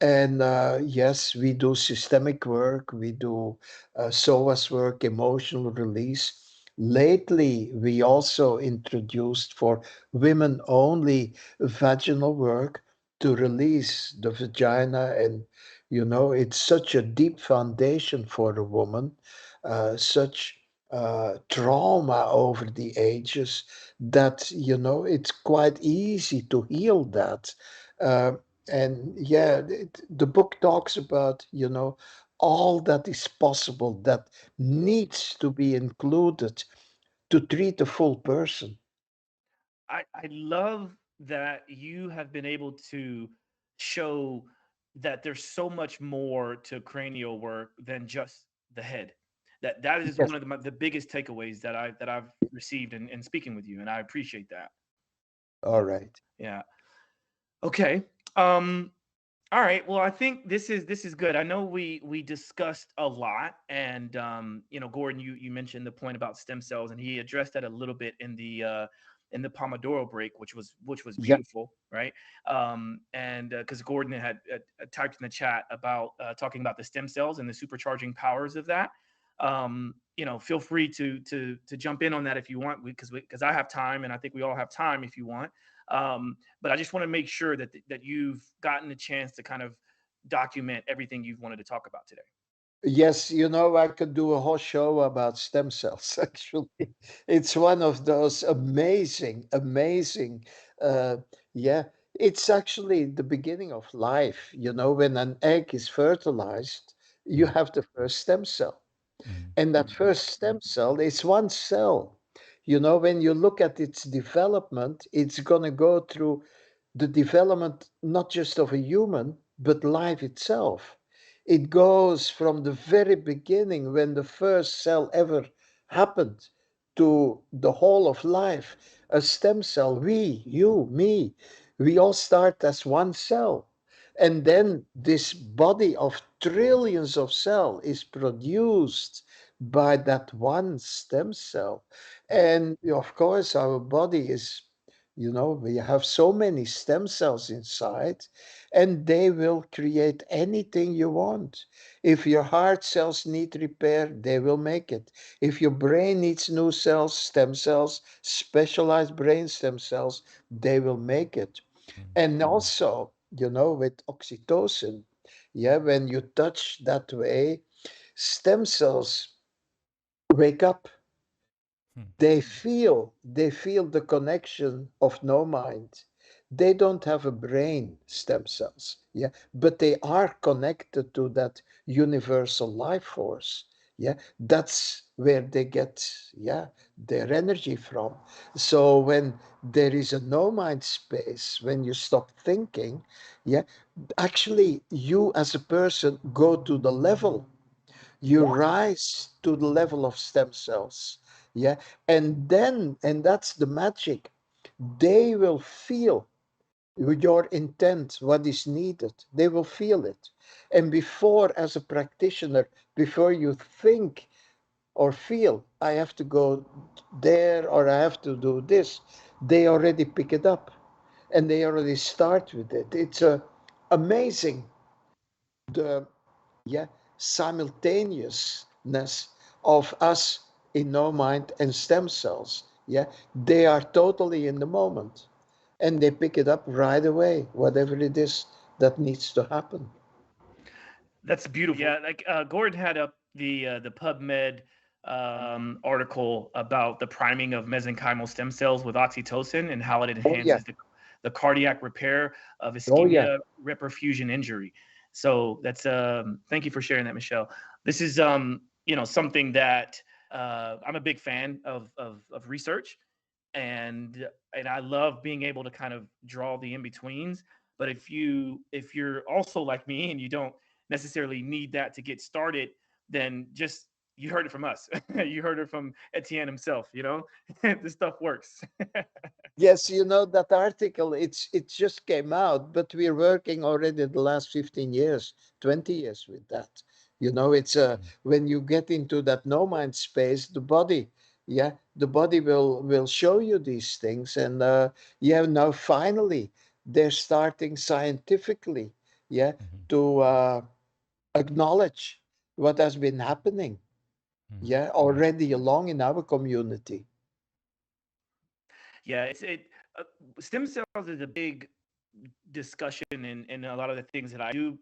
And yes, we do systemic work, we do psoas work, emotional release. Lately, we also introduced for women only vaginal work to release the vagina. And, it's such a deep foundation for a woman, such trauma over the ages that, it's quite easy to heal that. Uh, and yeah, the book talks about, all that is possible that needs to be included to treat a full person. I love that you have been able to show that there's so much more to cranial work than just the head. That is Yes. one of the biggest takeaways that I've received in speaking with you, and I appreciate that. All right. Yeah. Okay. Um, all right. Well, I think this is good. I know we discussed a lot, and Gordon, you mentioned the point about stem cells, and he addressed that a little bit in the Pomodoro break, which was Yeah. beautiful, right? And because Gordon had typed in the chat about talking about the stem cells and the supercharging powers of that. Feel free to jump in on that if you want, because I have time, and I think we all have time if you want. But I just want to make sure that you've gotten a chance to kind of document everything you've wanted to talk about today. Yes, I could do a whole show about stem cells, actually. It's one of those amazing, amazing, uh, yeah, it's actually the beginning of life. When an egg is fertilized, you Mm, have the first stem cell. mm, And that first stem cell is one cell. When you look at its development, it's going to go through the development not just of a human, but life itself. It goes from the very beginning, when the first cell ever happened, to the whole of life. A stem cell, we, you, me, we all start as one cell. And then this body of trillions of cells is produced by that one stem cell. And of course, our body is, we have so many stem cells inside, and they will create anything you want. If your heart cells need repair, they will make it. If your brain needs new cells, stem cells, specialized brain stem cells, they will make it. mm, And also, with oxytocin, yeah, when you touch that way, stem cells wake up. mm, They feel the connection of no mind. They don't have a brain, stem cells, yeah, but they are connected to that universal life force. Yeah, that's where they get, yeah, their energy from. So when there is a no mind space, when you stop thinking, yeah, actually you as a person go to the level, you rise to the level of stem cells. Yeah, and that's the magic. They will feel your intent, what is needed. They will feel it. And before, as a practitioner, before you think or feel, I have to go there or I have to do this, they already pick it up and they already start with it. It's amazing the, yeah, simultaneousness of us in no mind and stem cells. Yeah, they are totally in the moment and they pick it up right away, whatever it is that needs to happen. That's beautiful. Yeah, like Gordon had up the PubMed article about the priming of mesenchymal stem cells with oxytocin and how it Oh yeah, enhances the cardiac repair of oh yeah. ischemia reperfusion injury. So that's thank you for sharing that, Michelle. This is something that I'm a big fan of research, and I love being able to kind of draw the in betweens. But if you're also like me and you don't necessarily need that to get started, then just you heard it from us. You heard it from Etienne himself. This stuff works. Yes, you know that article, it just came out, but we're working already the last 15 years, 20 years with that. You know, it's when you get into that no mind space, the body, yeah, the body will show you these things. And yeah, now finally they're starting scientifically, yeah, Mhm. to acknowledge what has been happening, Mhm. yeah, already along in our community. Yeah, stem cells is a big discussion in a lot of the things that I do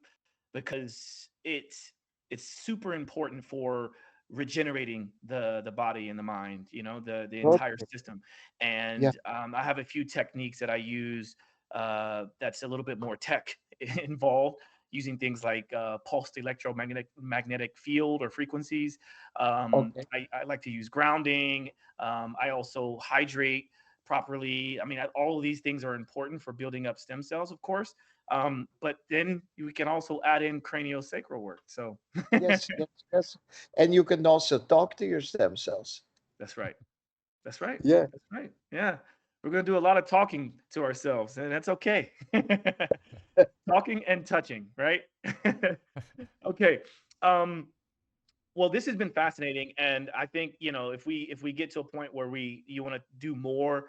because it's super important for regenerating the body and the mind, the entire Okay. system. Yeah, And I have a few techniques that I use that's a little bit more tech involved, using things like pulsed electromagnetic field or frequencies. okay. I like to use grounding. I also hydrate properly. I mean, all of these things are important for building up stem cells, of course. But then we can also add in craniosacral work. So Yes, yes, yes. And you can also talk to your stem cells. that's right. That's right. Yeah. That's right. Yeah. We're going to do a lot of talking to ourselves, and that's okay. Talking and touching, right? Okay. Um, well, this has been fascinating, and I think if we get to a point where you want to do more,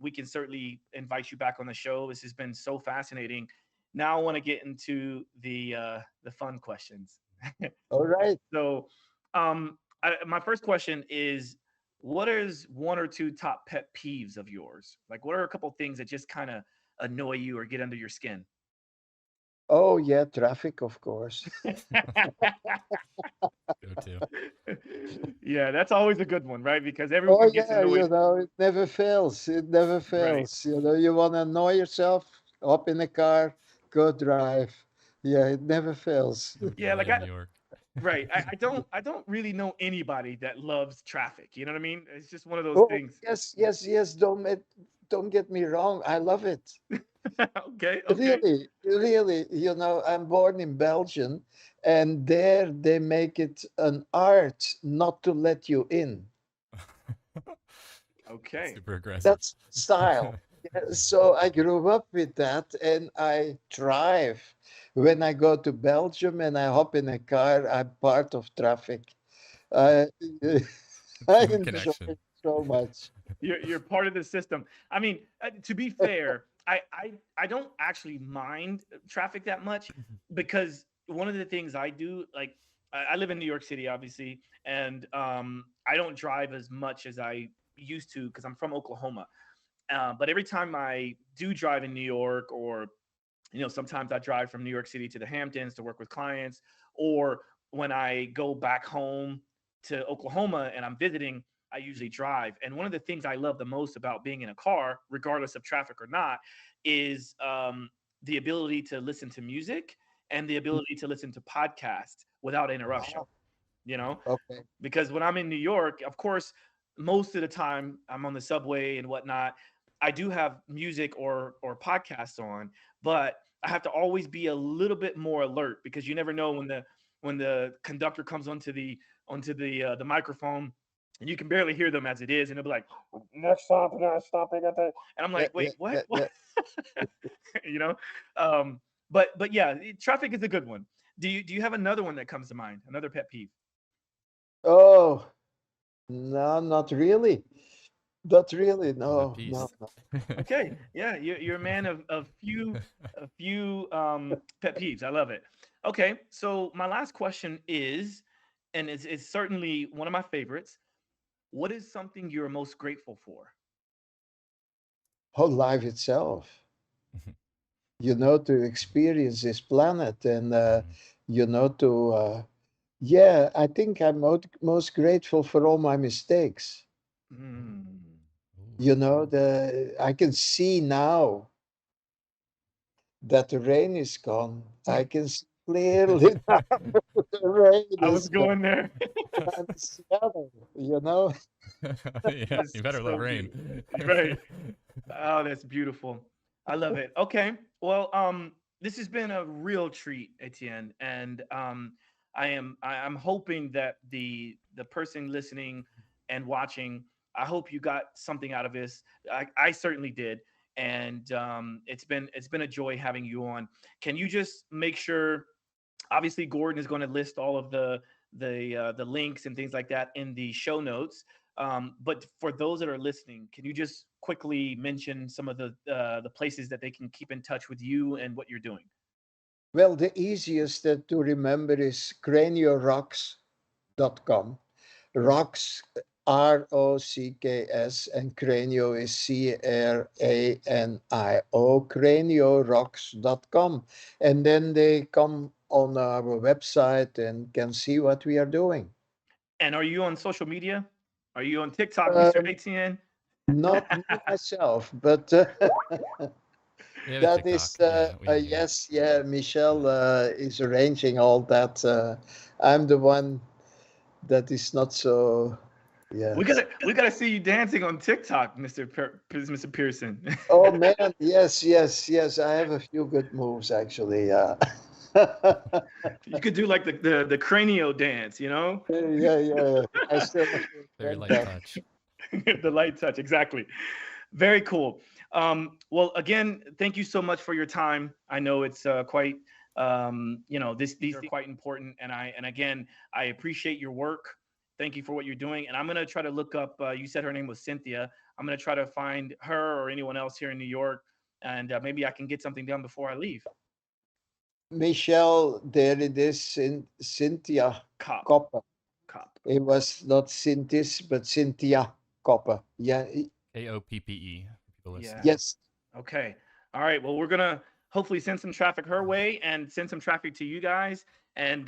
we can certainly invite you back on the show. This has been so fascinating. Now I want to get into the fun questions. All right. So, my first question is, what is one or two top pet peeves of yours? Like, what are a couple things that just kind of annoy you or get under your skin? Oh, yeah, traffic, of course. Go to. Yeah, that's always a good one, right? Because Oh, everyone gets yeah, annoyed. you know, it never fails. It never Right. fails. You know, you want to annoy yourself, hop in a car, go drive. Yeah, it never fails. Yeah, like L.A., New York. right. I don't really know anybody that loves traffic. You know what I mean? It's just one of those Oh, things. yes, yes, yes. Don't get me wrong. I love it. Okay, okay. Really, really. You know, I'm born in Belgium, and there they make it an art not to let you in. That's Okay. super aggressive. That's style. Yeah, so I grew up with that and I thrive. When I go to Belgium and I hop in a car, I'm part of traffic. I, I Human enjoy connection. it so much. You're part of the system. I mean, to be fair, I don't actually mind traffic that much because one of the things I do, like I live in New York City, obviously, and I don't drive as much as I used to because I'm from Oklahoma. But every time I do drive in New York, or sometimes I drive from New York City to the Hamptons to work with clients, or when I go back home to Oklahoma and I'm visiting, I usually drive. And one of the things I love the most about being in a car, regardless of traffic or not, is the ability to listen to music and the ability to listen to podcasts without interruption. Wow. you know, Okay. because when I'm in New York, of course, most of the time I'm on the subway and whatnot. I do have music or podcasts on, but I have to always be a little bit more alert because you never know when the conductor comes onto the microphone and you can barely hear them as it is, and they'll be like, "Next stop, next stopping at the," and I'm Yeah, like, "Wait, yeah, what? yeah, What?" yeah. you know. But yeah, traffic is a good one. Do you have another one that comes to mind? Another pet peeve? Oh, no, not really. Not really. Of a No, no, piece. no. Okay, yeah, you're a man of few pet peeves. I love it. Okay, so my last question is, and it's certainly one of my favorites. What is something you're most grateful for? Whole life itself, to experience this planet and, Mhm. yeah, I think I'm most grateful for all my mistakes. Mm. Ooh. I can see now that the rain is gone. I can see clearly now the rain I was is gone. going there. I'm Seattle, you know. Yeah, That's you better love so rain. beautiful. Right. Oh, that's beautiful. I love it. Okay. Well, this has been a real treat, Etienne, and I'm hoping that the person listening and watching, I hope you got something out of this. I certainly did, and it's been a joy having you on. Can you just make sure? Obviously, Gordon is going to list all of the links and things like that in the show notes. But for those that are listening, can you just quickly mention some of the places that they can keep in touch with you and what you're doing? Well, the easiest to remember is craniorocks.com. Rocks, ROCKS, and Cranio is CRANIO, craniorocks.com. And then they come on our website and can see what we are doing. And are you on social media? Are you on TikTok, Mr. Um, ATN? Not me myself, but We have a that TikTok. is, Yeah, we have one. yes, yeah, Michelle is arranging all that. I'm the one that is not so, yeah. We gotta see you dancing on TikTok, Mr. Pearson. Oh man, yes, yes, yes. I have a few good moves actually. Yeah. You could do like the cranio dance, you know? Yeah, yeah. I still have to Very invent light that. touch. The light touch, exactly. Very cool. Well, again, thank you so much for your time. I know it's quite, these are quite important, and again, I appreciate your work. Thank you for what you're doing, and I'm gonna try to look up. You said her name was Cynthia. I'm gonna try to find her or anyone else here in New York, and maybe I can get something done before I leave. Michelle, there it is in Cynthia Cop, Copper. cop. It was not Cynthis, but Cynthia Copper. Yeah, AOPPE. People Yeah. listening. yes. Okay. All right. Well, we're gonna hopefully send some traffic her way and send some traffic to you guys. And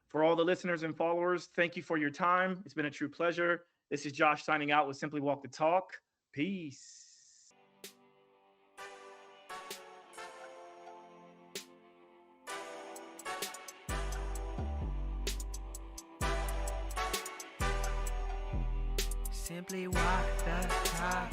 for all the listeners and followers, thank you for your time. It's been a true pleasure. This is Josh signing out with Simply Walk the Talk. Peace. Simply walk the talk.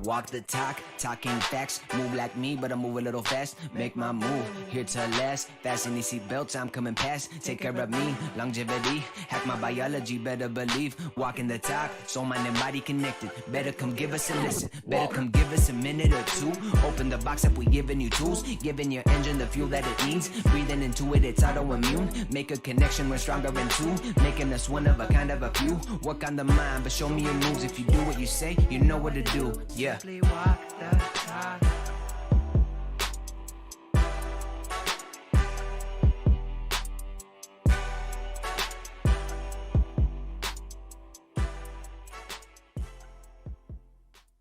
Walk the talk, talking facts. Move like me, but I move a little fast. Make my move, here to last. Fasten these seatbelts, I'm coming past. Take care of me, longevity. Hack my biology, better believe. Walking the talk, soul, mind, and body connected. Better come give us a listen. Better come give us a minute or two. Open the box up, we giving you tools. Giving your engine the fuel that it needs. Breathing into it, it's autoimmune. Make a connection, we're stronger in two. Making us one of a kind of a few. Work on the mind, but show me your moves. If you do what you say, you know what to do. Yeah. Simply walk the talk.